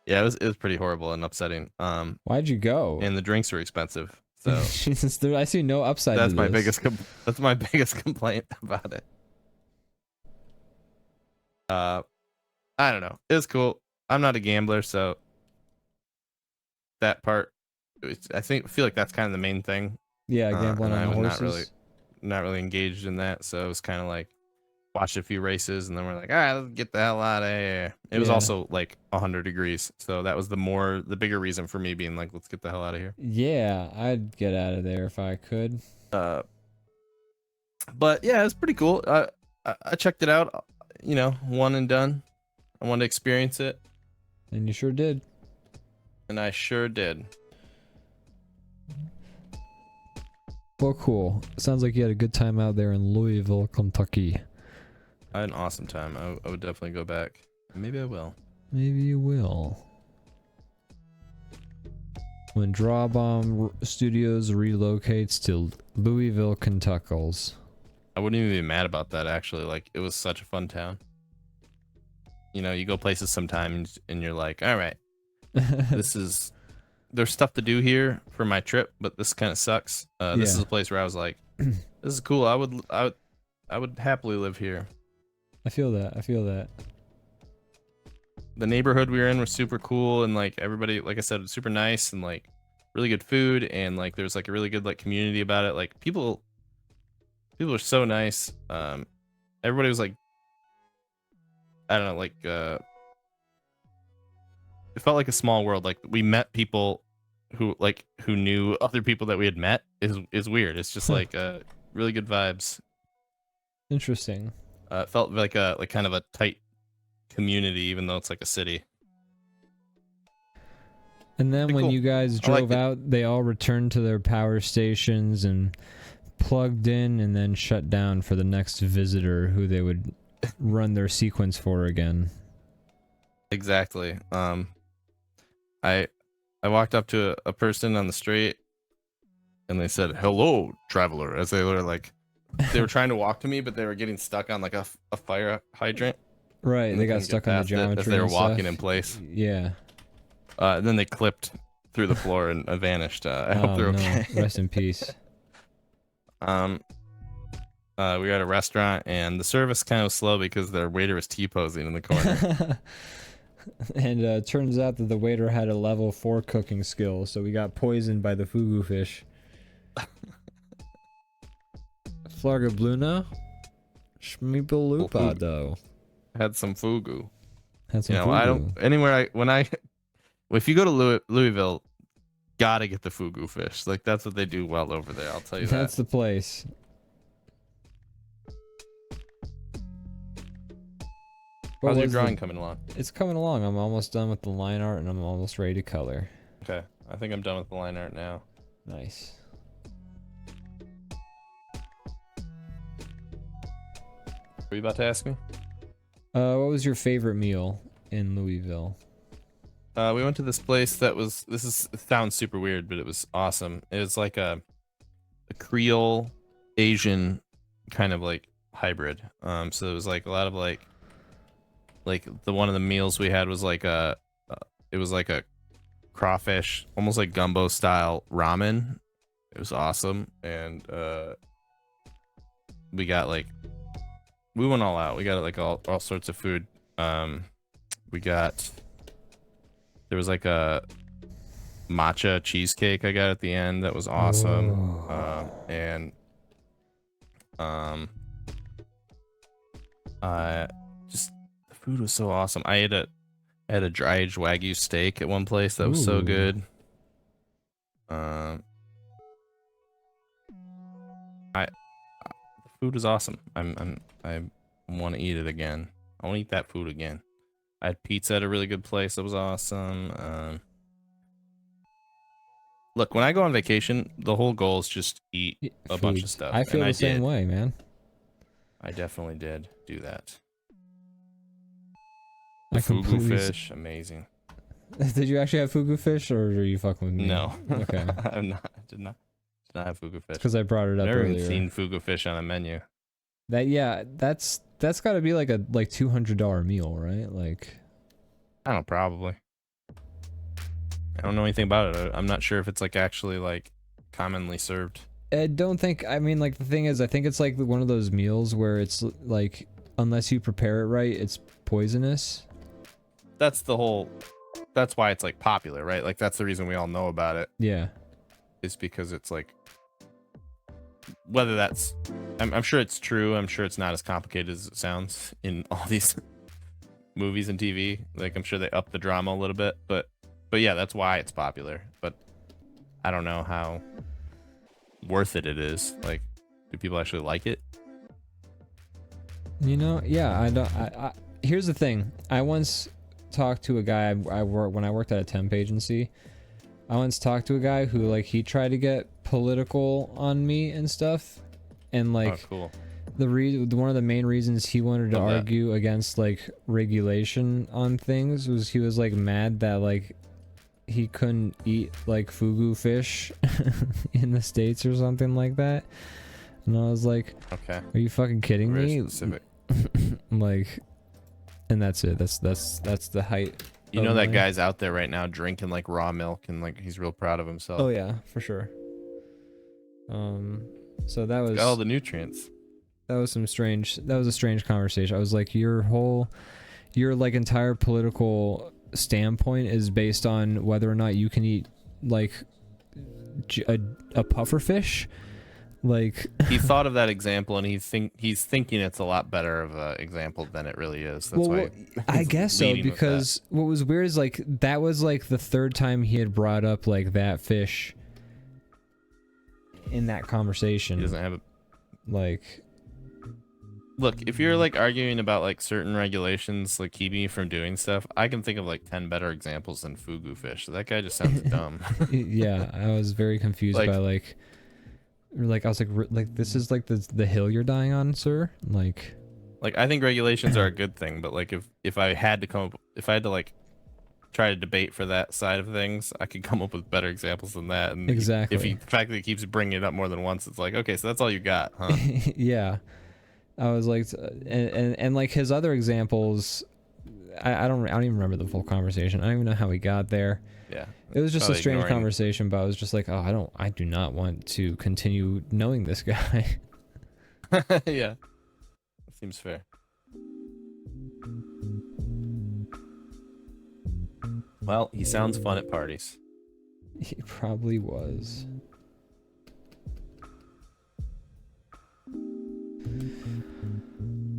Yeah, it was pretty horrible and upsetting. Why'd you go? And the drinks were expensive. So Jesus, dude, I see no upside. That's to my this. That's my biggest complaint about it. I don't know. It was cool. I'm not a gambler, so that part, I feel like that's kind of the main thing. Yeah, gambling on horses. Not really engaged in that, so it was kind of like watched a few races and then we're like, all right, let's get the hell out of here. It was also like 100 degrees, so that was the bigger reason for me being like, let's get the hell out of here. Yeah, I'd get out of there if I could. But yeah, it's pretty cool. I checked it out. One and done. I wanted to experience it, and you sure did. And I sure did. Well, cool. Sounds like you had a good time out there in Louisville, Kentucky. I had an awesome time. I would definitely go back. Maybe I will. Maybe you will. When DrawBomb Studios relocates to Louisville, Kentucky. I wouldn't even be mad about that, actually. Like, it was such a fun town. You go places sometimes and you're like, all right, there's stuff to do here for my trip, but this kind of sucks. This is a place where I was like, this is cool. I would happily live here. I feel that. The neighborhood we were in was super cool, and like everybody, like I said, was super nice, and like really good food, and like there's like a really good like community about it. Like people are so nice. Everybody was like, I don't know, like it felt like a small world. Like we met people who knew other people that we had met. Is weird. It's just like really good vibes. Interesting. It felt like kind of a tight community, even though it's like a city. And then when cool. you guys drove out, they all returned to their power stations and plugged in and then shut down for the next visitor who they would run their sequence for again. Exactly. I walked up to a person on the street and they said, "Hello, traveler," as they were like, they were trying to walk to me, but they were getting stuck on like a fire hydrant. Right, they got stuck on the geometry as they were and walking stuff. in place. Yeah. And then they clipped through the floor and vanished. I hope they're okay. Rest in peace. We were at a restaurant and the service kind of slow because their waiter was T-posing in the corner. And turns out that the waiter had a level 4 cooking skill, so we got poisoned by the fugu fish. Flargabluna? Schmeebelupa, though. Had some fugu. Had some fugu. I don't if you go to Louisville, gotta get the fugu fish. Like that's what they do well over there. I'll tell you that. That's the place. How's your drawing coming along? It's coming along. I'm almost done with the line art and I'm almost ready to color. Okay, I think I'm done with the line art now. Nice. Were you about to ask me? What was your favorite meal in Louisville? We went to this place that was, it sounds super weird, but it was awesome. It was like a Creole Asian kind of like hybrid. So it was like a lot of like one of the meals we had was like it was like a crawfish, almost like gumbo style ramen. It was awesome. And we got like, we went all out. We got like all sorts of food. We got, there was like a matcha cheesecake I got at the end that was awesome. Just the food was so awesome. I had a dry aged Wagyu steak at one place that was so good. The food was awesome. I want to eat it again. I want to eat that food again. I had pizza at a really good place that was awesome. Look, when I go on vacation, the whole goal is just eat a bunch of stuff. I feel the same way, man. I definitely did do that. The The fugu fish, amazing. Did you actually have fugu fish, or are you fucking with me? No. Okay. I did not have fugu fish. Because I brought it up Never earlier. even seen fugu fish on a menu. That's got to be like a $200 meal, right? Like, I don't know, probably. I don't know anything about it. I'm not sure if it's like actually like commonly served. I don't think. I mean, like the thing is, I think it's like one of those meals where it's like, unless you prepare it right, it's poisonous. That's why it's like popular, right? Like that's the reason we all know about it. Yeah. Is because it's like, whether that's, I'm sure it's true. I'm sure it's not as complicated as it sounds in all these movies and TV. Like I'm sure they up the drama a little bit, but yeah, that's why it's popular. But I don't know how worth it is. Like, do people actually like it? You know, yeah. I don't. Here's the thing. I once talked to a guy when I worked at a temp agency. I once talked to a guy who like he tried to get political on me and stuff, and like cool. One of the main reasons he wanted to argue against like regulation on things was he was like mad that like he couldn't eat like fugu fish in the States or something like that. And I was like, okay, are you fucking kidding me? Specific. Like, and that's it. That's the height. You know that guy's out there right now drinking like raw milk and like he's real proud of himself. Oh yeah, for sure. So that was got all the nutrients. That was a strange conversation. I was like, your like entire political standpoint is based on whether or not you can eat like a puffer fish. Like he thought of that example and he's thinking it's a lot better of an example than it really is. That's why I guess so, because what was weird is like that was like the third time he had brought up like that fish in that conversation. He doesn't have a like. Look, if you're like arguing about like certain regulations like keeping you from doing stuff, I can think of like 10 better examples than fugu fish. So that guy just sounds dumb. Yeah, I was very confused by like Like I was like this is like the hill you're dying on, sir. Like I think regulations are a good thing, but like if I had to like try to debate for that side of things, I could come up with better examples than that. And exactly. the fact that he keeps bringing it up more than once, it's like, okay, so that's all you got, huh? Yeah. I was like, and like his other examples, I don't even remember the full conversation. I don't even know how we got there. Yeah. It was just a strange ignoring... conversation, but I was just like, oh, I do not want to continue knowing this guy. Yeah. That seems fair. Well, he sounds fun at parties. He probably was.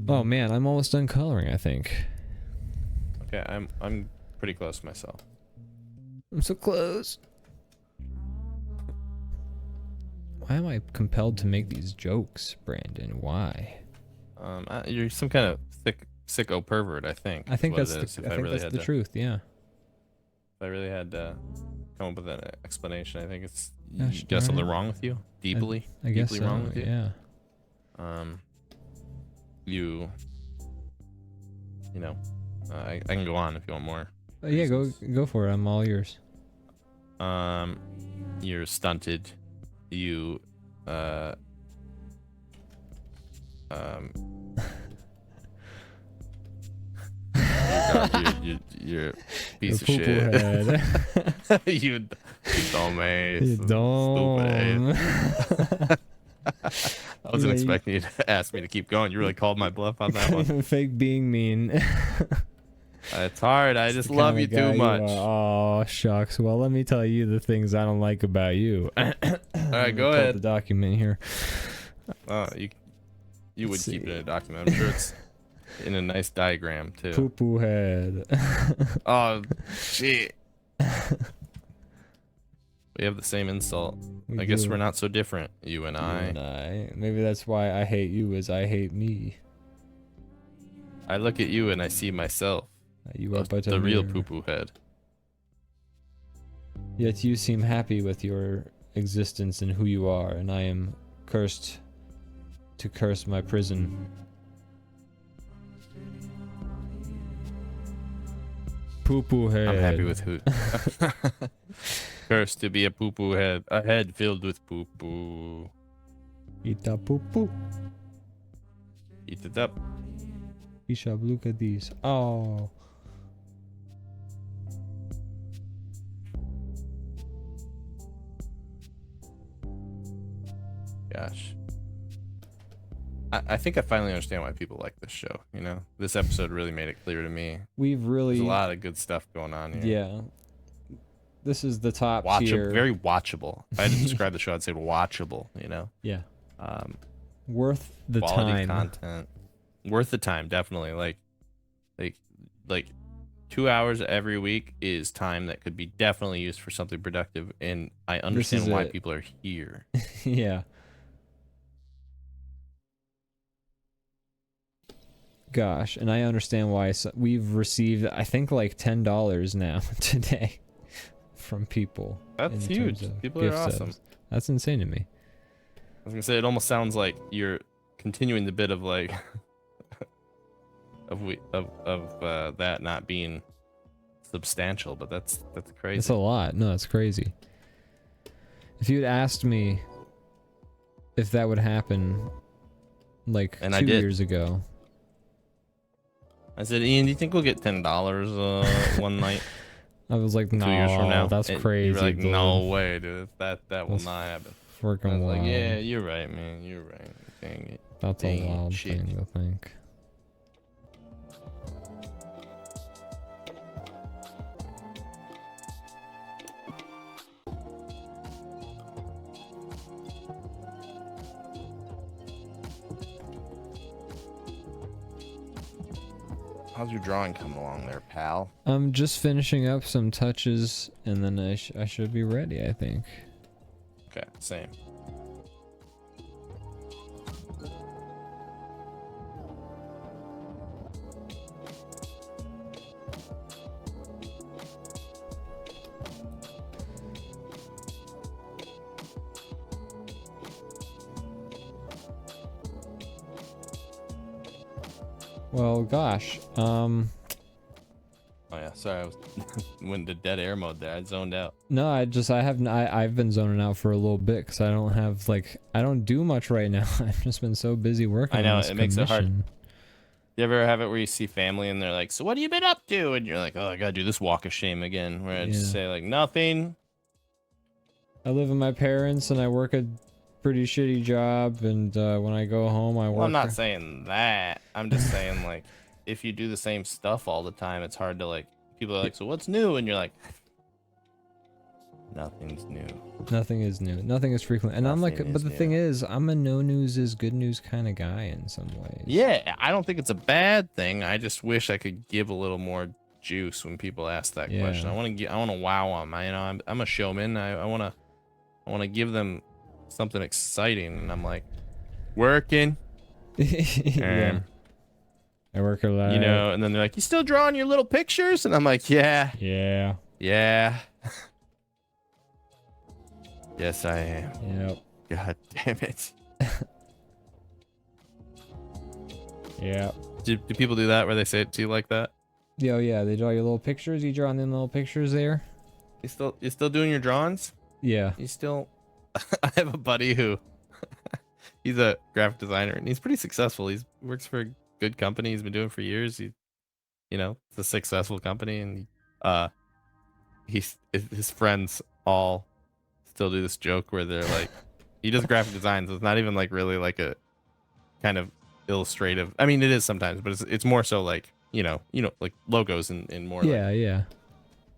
Oh man, I'm almost done coloring, I think. Okay, I'm pretty close myself. I'm so close. Why am I compelled to make these jokes, Brandon? Why? You're some kind of sicko pervert, I think. I think that's the truth, yeah. If I really had to come up with an explanation, I think it's Gosh, you got something wrong with you? Deeply? I guess deeply so, wrong with you? Yeah. You know, I can go on if you want more. Yeah, go for it. I'm all yours. You're stunted. You're a piece of shit. you dumbass. You dumb. Stupid. I wasn't expecting you to ask me to keep going. You really called my bluff on that one. Fake being mean. It's hard. I just love you too much. Oh, shucks. Well, let me tell you the things I don't like about you. All right, go ahead. The document here. You would keep it in a document. I'm sure it's in a nice diagram too. Poo poo head. Oh, shit. We have the same insult. I guess we're not so different, you and I. Maybe that's why I hate you as I hate me. I look at you and I see myself. You are but the real poo-poo head. Yet you seem happy with your existence and who you are, and I am cursed to curse my prison. Poo-poo head. I'm happy with who. Cursed to be a poo-poo head. A head filled with poo-poo. Eat that poo-poo. Eat it up. Bishop, look at these. Oh. Gosh. I think I finally understand why people like this show, you know? This episode really made it clear to me. We've really... There's a lot of good stuff going on here. Yeah. This is the top tier. Very watchable. If I had to describe the show, I'd say watchable, you know? Yeah. Worth the quality time. Content. Worth the time, definitely. Like 2 hours every week is time that could be definitely used for something productive, and I understand why people are here. Yeah. Gosh, and I understand why we've received, I think, like $10 now today from people. That's huge. People are awesome. That's insane to me. I was gonna say, it almost sounds like you're continuing the bit of like of that not being substantial, but that's crazy. It's a lot. No, that's crazy. If you'd asked me if that would happen like 2 years ago, I said, Ian, do you think we'll get $10 one night? I was like, no, 2 years from now, that's crazy. You were like, dude. no way, dude. That will not happen. Freaking wild. Like, yeah, you're right, man. You're right. Dang it. That's a wild thing to think. How's your drawing coming along there, pal? I'm just finishing up some touches, and then I should be ready, I think. Okay, same. Well, gosh. Oh yeah, sorry, I was went into dead air mode there. I zoned out. No, I've been zoning out for a little bit because I don't do much right now. I've just been so busy working. I know, on this it makes it hard. commission. You ever have it where you see family and they're like, "So what have you been up to?" And you're like, "Oh, I gotta do this walk of shame again." Where I just say like, "Nothing." I live with my parents and I work a pretty shitty job, and when I go home, I work. Well, I'm not saying that. I'm just saying like, if you do the same stuff all the time, it's hard to like. People are like, "So what's new?" And you're like, "Nothing's new." Nothing is new. Nothing is frequent. And I'm like, but the thing is, I'm a no news is good news kind of guy in some ways. Yeah, I don't think it's a bad thing. I just wish I could give a little more juice when people ask that question. I want to wow them. I'm a showman. I want to give them something exciting, and I'm like, working. Yeah. I work a lot. You know, and then they're like, "You still drawing your little pictures?" And I'm like, "Yeah. Yeah. Yeah." Yes, I am. Yep. God damn it. Yeah. Do people do that where they say it to you like that? Yo, yeah, they draw your little pictures. You draw them little pictures there. You still doing your drawings? Yeah. You still? I have a buddy who he's a graphic designer and he's pretty successful. He works for a good company. He's been doing it for years. It's a successful company, and his friends all still do this joke where they're like, he does graphic designs. It's not even like really like a kind of illustrative. I mean, it is sometimes, but it's more so like like logos and more like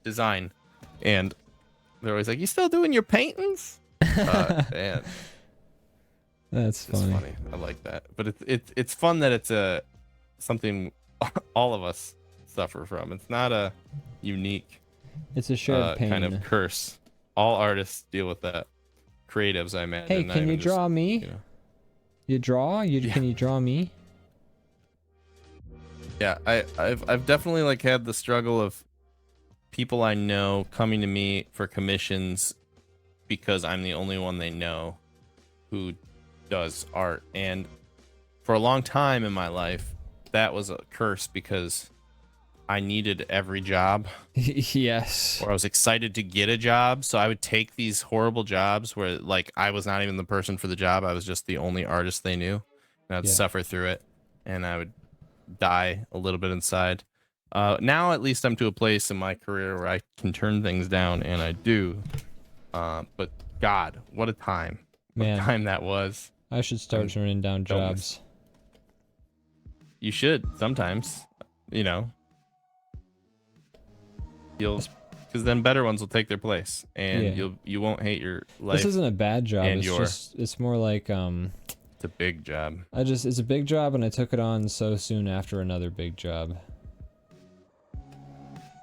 design. And they're always like, "You still doing your paintings?" Man, that's funny. I like that. But it's fun that it's something all of us suffer from. It's not a unique. It's a shared pain. Kind of curse. All artists deal with that. Creatives, I imagine. Hey, can you draw me? You draw? Can you draw me? Yeah, I've definitely like had the struggle of people I know coming to me for commissions because I'm the only one they know who does art. And for a long time in my life, that was a curse because I needed every job. Yes. Or I was excited to get a job. So I would take these horrible jobs where like I was not even the person for the job. I was just the only artist they knew. And I'd suffer through it. And I would die a little bit inside. Now at least I'm to a place in my career where I can turn things down, and I do. But God, what a time. Man. What a time that was. I should start turning down jobs. You should sometimes, because then better ones will take their place, and you won't hate your life. This isn't a bad job. And it's more like it's a big job. It's a big job, and I took it on so soon after another big job.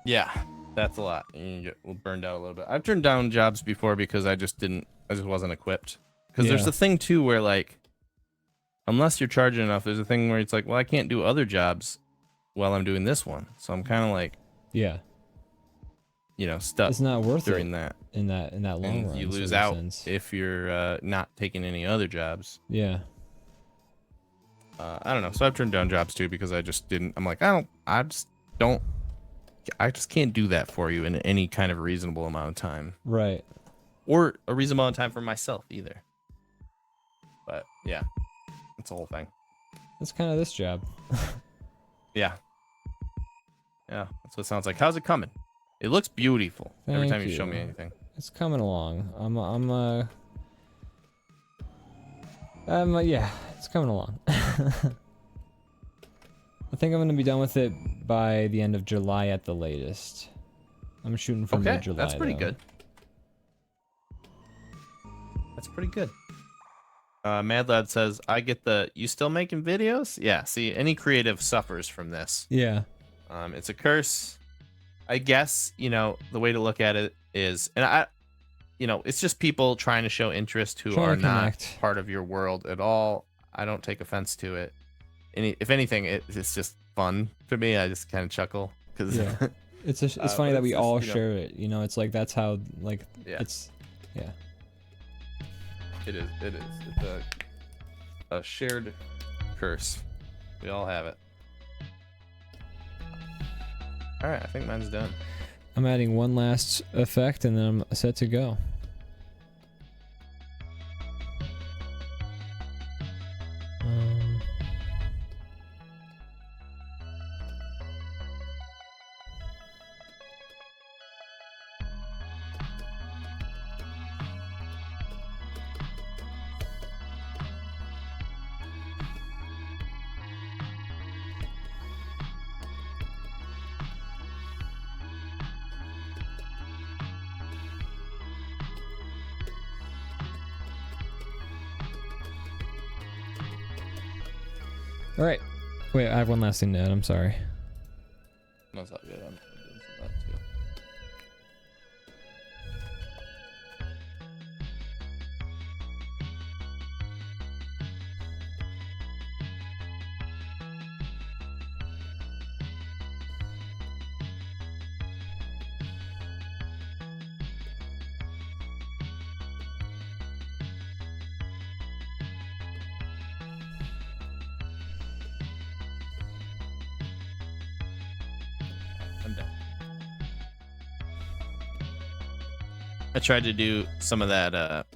Yeah, that's a lot. You get burned out a little bit. I've turned down jobs before because I just wasn't equipped. Because there's the thing too where like, unless you're charging enough, there's a thing where it's like, well, I can't do other jobs while I'm doing this one. So I'm kind of like, stuck. It's not worth doing it that in that long run. You lose out if you're not taking any other jobs. Yeah. I don't know. So I've turned down jobs too because I just didn't. I'm like, I just can't do that for you in any kind of reasonable amount of time. Right. Or a reasonable amount of time for myself either. But yeah, it's a whole thing. That's kind of this job. Yeah, that's what it sounds like. How's it coming? It looks beautiful every time you show me anything. It's coming along. It's coming along. I think I'm going to be done with it by the end of July at the latest. I'm shooting for mid-July. That's pretty good. That's pretty good. Mad Lad says, "I get you still making videos?" Yeah, see, any creative suffers from this. Yeah. It's a curse. I guess, the way to look at it is, and it's just people trying to show interest who are not part of your world at all. I don't take offense to it. If anything, it's just fun to me. I just kind of chuckle because it's funny that we all share it. It's like that's how it's. It is. It's a shared curse. We all have it. All right, I think mine's done. I'm adding one last effect and then I'm set to go. All right. Wait, I have one last thing to add. I'm sorry. That's not good. I'm doing some of that too. I'm done. I tried to do some of that,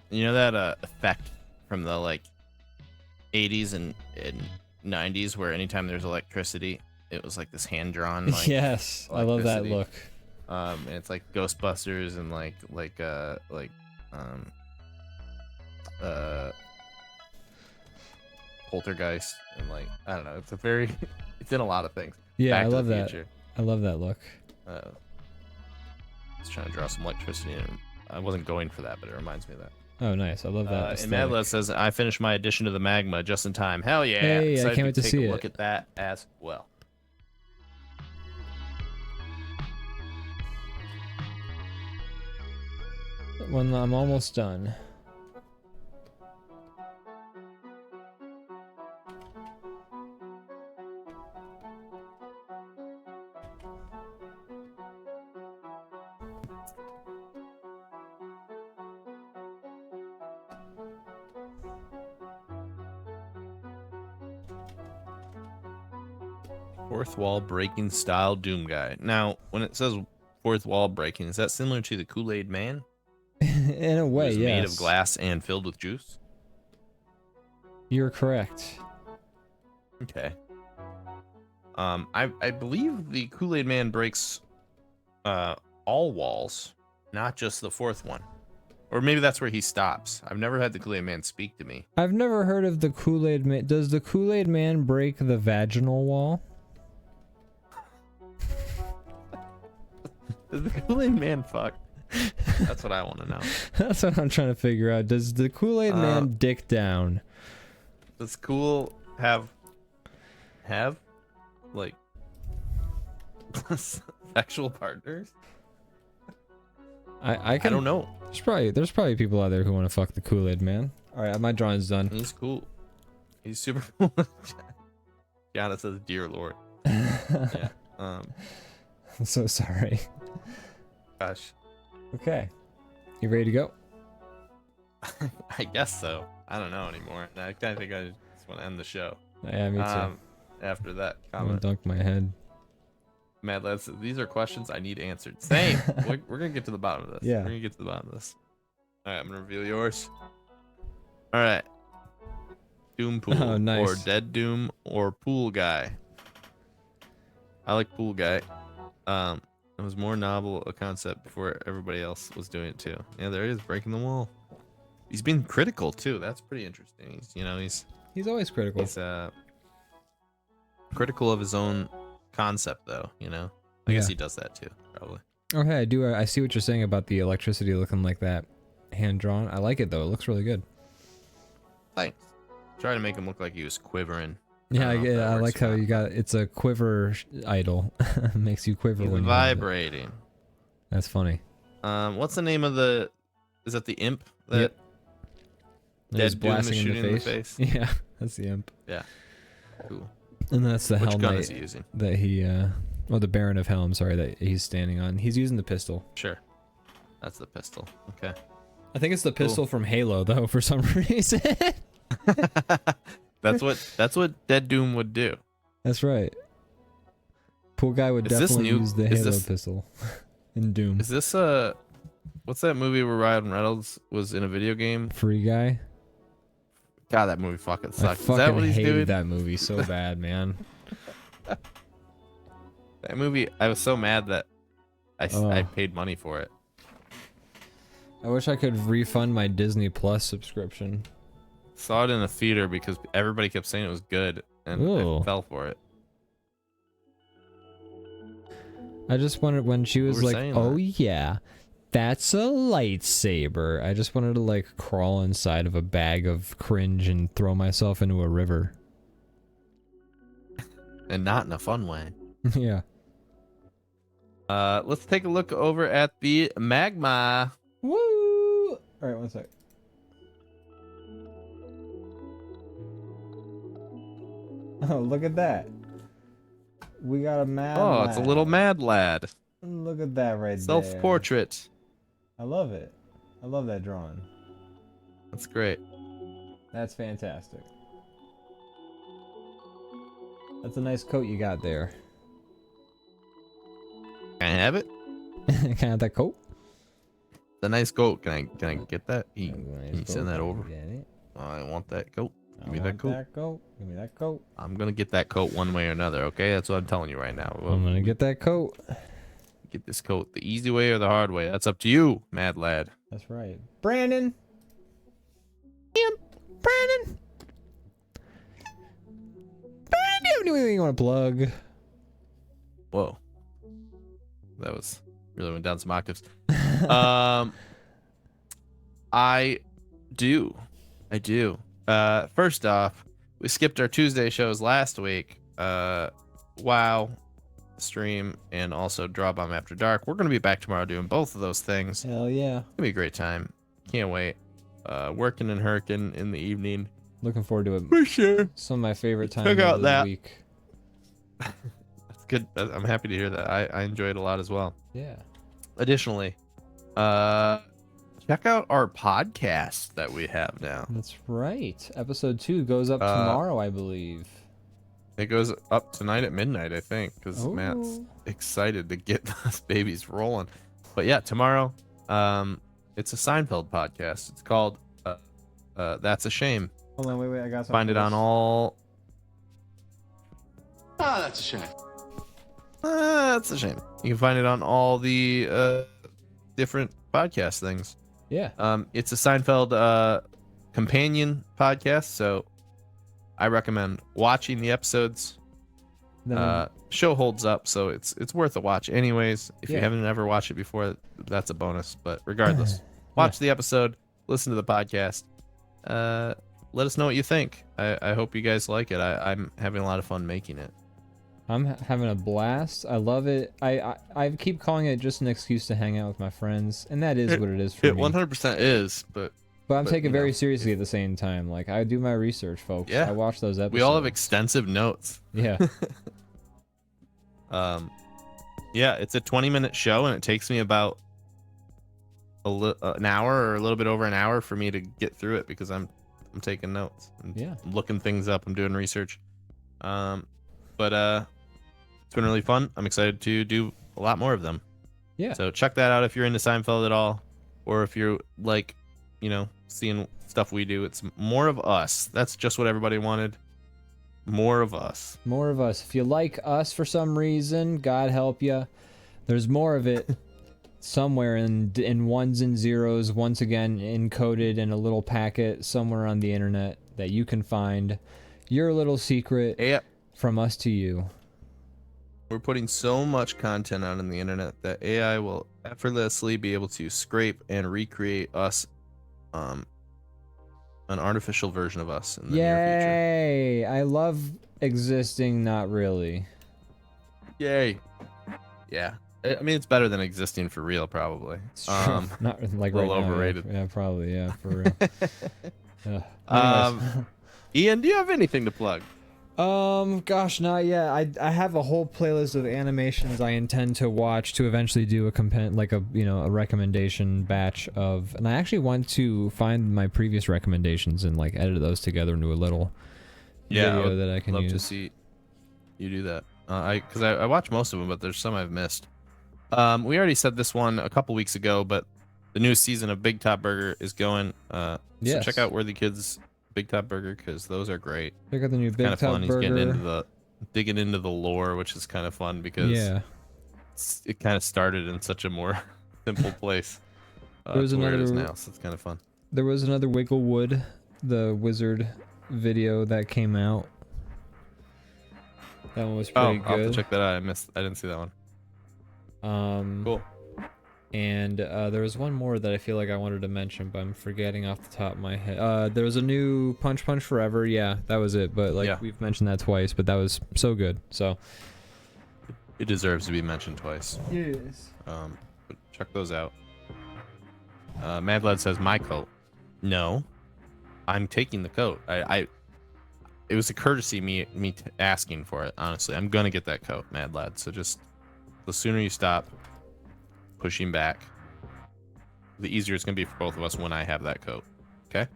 you know that effect from the like 80s and 90s where anytime there's electricity, it was like this hand-drawn. Like, yes, I love that look. And it's like Ghostbusters and Poltergeist and like I don't know. It's a very, it's in a lot of things. Yeah, Back I to love the that. Future. I love that look. Just trying to draw some electricity, and I wasn't going for that, but it reminds me of that. Oh, nice. I love that. And Madla says, I finished my addition to the magma just in time. Hell yeah. Hey, I Excited can't wait to take see a it. look at that as well. When I'm almost done. Fourth wall breaking style Doom guy. Now, when it says fourth wall breaking, is that similar to the Kool-Aid Man? In a way, Who's yes. made of glass and filled with juice? You're correct. Okay. I believe the Kool-Aid Man breaks all walls, not just the fourth one. Or maybe that's where he stops. I've never had the Kool-Aid Man speak to me. I've never heard of the Kool-Aid Man. Does the Kool-Aid Man break the vaginal wall? Does the Kool-Aid Man fuck? That's what I want to know. That's what I'm trying to figure out. Does the Kool-Aid Man dick down? Does Cool have like sexual partners? I don't know. There's probably people out there who want to fuck the Kool-Aid Man. All right, my drawing's done. He's cool. He's super cool. Gianna says, "Dear Lord." Yeah. I'm so sorry. Gosh. Okay. You ready to go? I guess so. I don't know anymore. I kind of think I just want to end the show. Yeah, me too. After that I'm gonna comment, dunk my head. Mad Lad says, these are questions I need answered. Same. We're gonna get to the bottom of this. Yeah. We're gonna get to the bottom of this. All right, I'm gonna reveal yours. All right. DOOMPool Oh, nice. or DeadDOOM or PoolGuy. I like PoolGuy. It was more novel a concept before everybody else was doing it too. Yeah, there he is, breaking the wall. He's been critical too. That's pretty interesting. He's always critical. He's critical of his own concept though. I guess Yeah. he does that too, probably. Okay, I see what you're saying about the electricity looking like that hand drawn. I like it though. It looks really good. Thanks. Try to make him look like he was quivering. Yeah, don't know if that I works like or how not. you got it's a quiver idol. Makes you quiver He's when you have it. vibrating. That's funny. What's the name of the? Is that the imp that Yep. There's DeadDOOM is blasting shooting in the face? Yeah, that's the imp. Yeah. Cool. And that's the Which Hell gun Knight is he using? that he the Baron of Hell, I'm sorry, that he's standing on. He's using the pistol. Sure. That's the pistol. Okay. I think it's the pistol from Halo though, for some reason. That's what DeadDOOM would do. That's right. PoolGuy would Is this definitely new- use the is Halo this- pistol in Doom. Is this what's that movie where Ryan Reynolds was in a video game? Free Guy. God, that movie fucking I sucks. Is fucking that what he's hated doing? that movie so bad, man. That movie, I was so mad that I Oh. paid money for it. I wish I could refund my Disney Plus subscription. Saw it in a theater because everybody kept saying it was good, and Ooh. I fell for it. I just wanted when she was were like, saying "Oh that. yeah, that's a lightsaber." I just wanted to like crawl inside of a bag of cringe and throw myself into a river. And not in a fun way. Yeah. Let's take a look over at the magma. Woo! All right, one sec. Oh, look at that. We got a mad Oh, lad. it's a little mad lad. Look at that right there. Self-portrait. I love it. I love that drawing. That's great. That's fantastic. That's a nice coat you got there. Can I have it? Can I have that coat? It's a nice coat. Can I get that? Nice Can you send coat. that over? Get it? I want that coat. I Give me want that coat. that coat. Give me that coat. I'm gonna get that coat one way or another. Okay, that's what I'm telling you right now. I'm gonna get that coat. Get this coat the easy way or the hard way. That's up to you, mad lad. That's right. Brandon. Brandon. Brandon, you want to plug? Whoa, that was really went down some octaves. I do. First off, we skipped our Tuesday shows last week. WoW stream and also DrawBomb After Dark. We're gonna be back tomorrow doing both of those things. Hell yeah. It's gonna be a great time. Can't wait. Working and herking in the evening. Looking forward to it. For sure. Some of my favorite times Check out of the that. week. That's good. I'm happy to hear that. I enjoy it a lot as well. Yeah. Additionally, check out our podcast that we have now. That's right. Episode 2 goes up tomorrow, I believe. It goes up tonight at midnight, I think, because Matt's Ooh. excited to get those babies rolling. But yeah, tomorrow, it's a Seinfeld podcast. It's called That's a Shame. Hold on, wait, I got something. Find it on all. Ah, that's a shame. That's a shame. You can find it on all the different podcast things. Yeah. It's a Seinfeld companion podcast, so I recommend watching the episodes. Then Show holds up, so it's worth a watch anyways. If you Yeah. haven't ever watched it before, that's a bonus. But regardless, watch the episode, listen to the podcast. Let us know what you think. I hope you guys like it. I'm having a lot of fun making it. I'm having a blast. I love it. I keep calling it just an excuse to hang out with my friends, and that is what it is for It me. 100% is, but But taking it you very know, seriously at the same time. Like, I do my research, folks. Yeah. I watch those episodes. we all have extensive notes. Yeah. Yeah, it's a 20-minute show, and it takes me about an hour or a little bit over an hour for me to get through it because I'm taking notes. Yeah. I'm looking things up. I'm doing research. But it's been really fun. I'm excited to do a lot more of them. Yeah. So check that out if you're into Seinfeld at all, or if you're like, seeing stuff we do. It's more of us. That's just what everybody wanted. More of us. More of us. If you like us for some reason, God help you. There's more of it somewhere in ones and zeros, once again encoded in a little packet somewhere on the internet that you can find. Your little secret Yeah. from us to you. We're putting so much content out on the internet that AI will effortlessly be able to scrape and recreate us, an artificial version of us in the near Yay! I love existing, not really. future. Yay! Yeah, I mean it's better than existing for real, probably. It's true. Not like a right little now, yeah. overrated. Yeah, probably. Yeah, for real. Ugh. Um, Anyways. Ian, do you have anything to plug? Gosh, not yet. I have a whole playlist of animations I intend to watch to eventually do a recommendation batch of, and I actually want to find my previous recommendations and like edit those together into a little Yeah, I video would that I can love use. to see you do that. Because I watched most of them, but there's some I've missed. We already said this one a couple weeks ago, but the new season of Big Top Burger is going. So check out Worthy Kids Big Top Burger because those are great. Check out the new Big Top fun. Burger. He's getting into digging into the lore, which is kind of fun because it kind of started in such a more simple place. There was where it is another now, so it's kind of fun. There was another Wigglewood, the wizard video that came out. That one was pretty good. I'll have to check that out. I didn't see that one. Cool. And there was one more that I feel like I wanted to mention, but I'm forgetting off the top of my head. There was a new Punch Forever. Yeah, that was it. But like we've mentioned that twice, but that was so good. So it deserves to be mentioned twice. Yes. But check those out. Mad Lad says my coat. No, I'm taking the coat. It was a courtesy me asking for it. Honestly, I'm gonna get that coat, Mad Lad. So just the sooner you stop pushing back, the easier it's gonna be for both of us when I have that coat. Okay.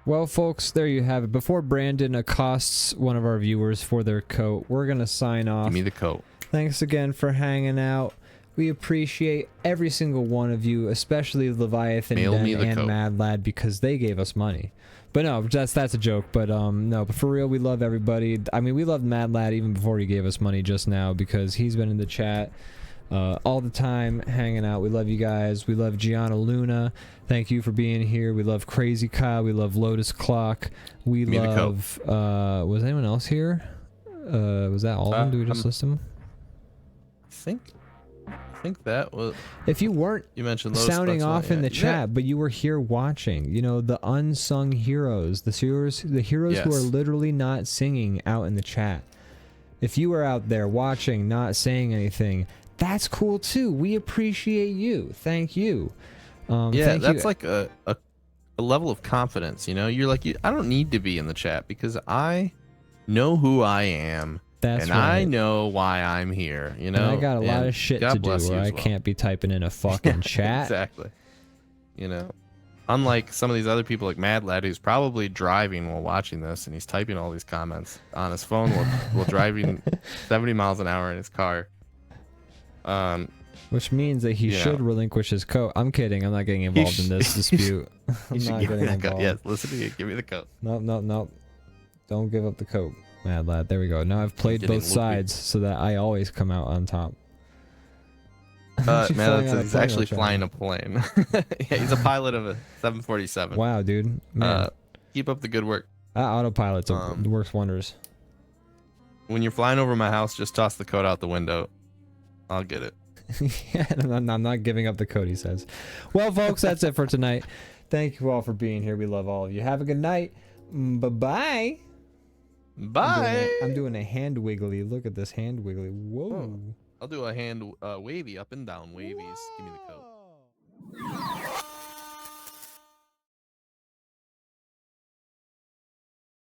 Well, folks, there you have it. Before Brandon accosts one of our viewers for their coat, we're gonna sign off. Give me the coat. Thanks again for hanging out. We appreciate every single one of you, especially Leviathan and Mad Lad, because they gave us money. But no, that's a joke. But no, but for real, we love everybody. I mean, we loved Mad Lad even before he gave us money just now because he's been in the chat all the time, hanging out. We love you guys. We love Gianna Luna. Thank you for being here. We love Crazy Kyle. We love Lotus Clock. We love. Was anyone else here? Was that all of them? Do we just list them? I think that was. If you weren't sounding off in the chat, but you were here watching, you know, the unsung heroes, the heroes who are literally not singing out in the chat. If you were out there watching, not saying anything, that's cool too. We appreciate you. Thank you. That's like a level of confidence. You know, you're like, I don't need to be in the chat because I know who I am. That's I know why I'm here, you know. And I got a lot of shit to do where I can't be typing in a fucking chat. Exactly. You know, unlike some of these other people like Mad Lad, who's probably driving while watching this, and he's typing all these comments on his phone while driving 70 miles an hour in his car. Which means that he should relinquish his coat. I'm kidding. I'm not getting involved in this dispute. I'm not getting involved. Yes, listen to me. Give me the coat. Nope. Don't give up the coat. Mad Lad, there we go. Now I've played both sides so that I always come out on top. Mad Lad says he's actually flying a plane. Yeah, he's a pilot of a 747. Wow, dude. Keep up the good work. Autopilot works wonders. When you're flying over my house, just toss the coat out the window. I'll get it. Yeah, I'm not giving up the coat, he says. Well, folks, that's it for tonight. Thank you all for being here. We love all of you. Have a good night. Bye-bye. Bye. I'm doing a hand wiggly. Look at this hand wiggly. Whoa. I'll do a hand wavy up and down wavies. Give me the coat.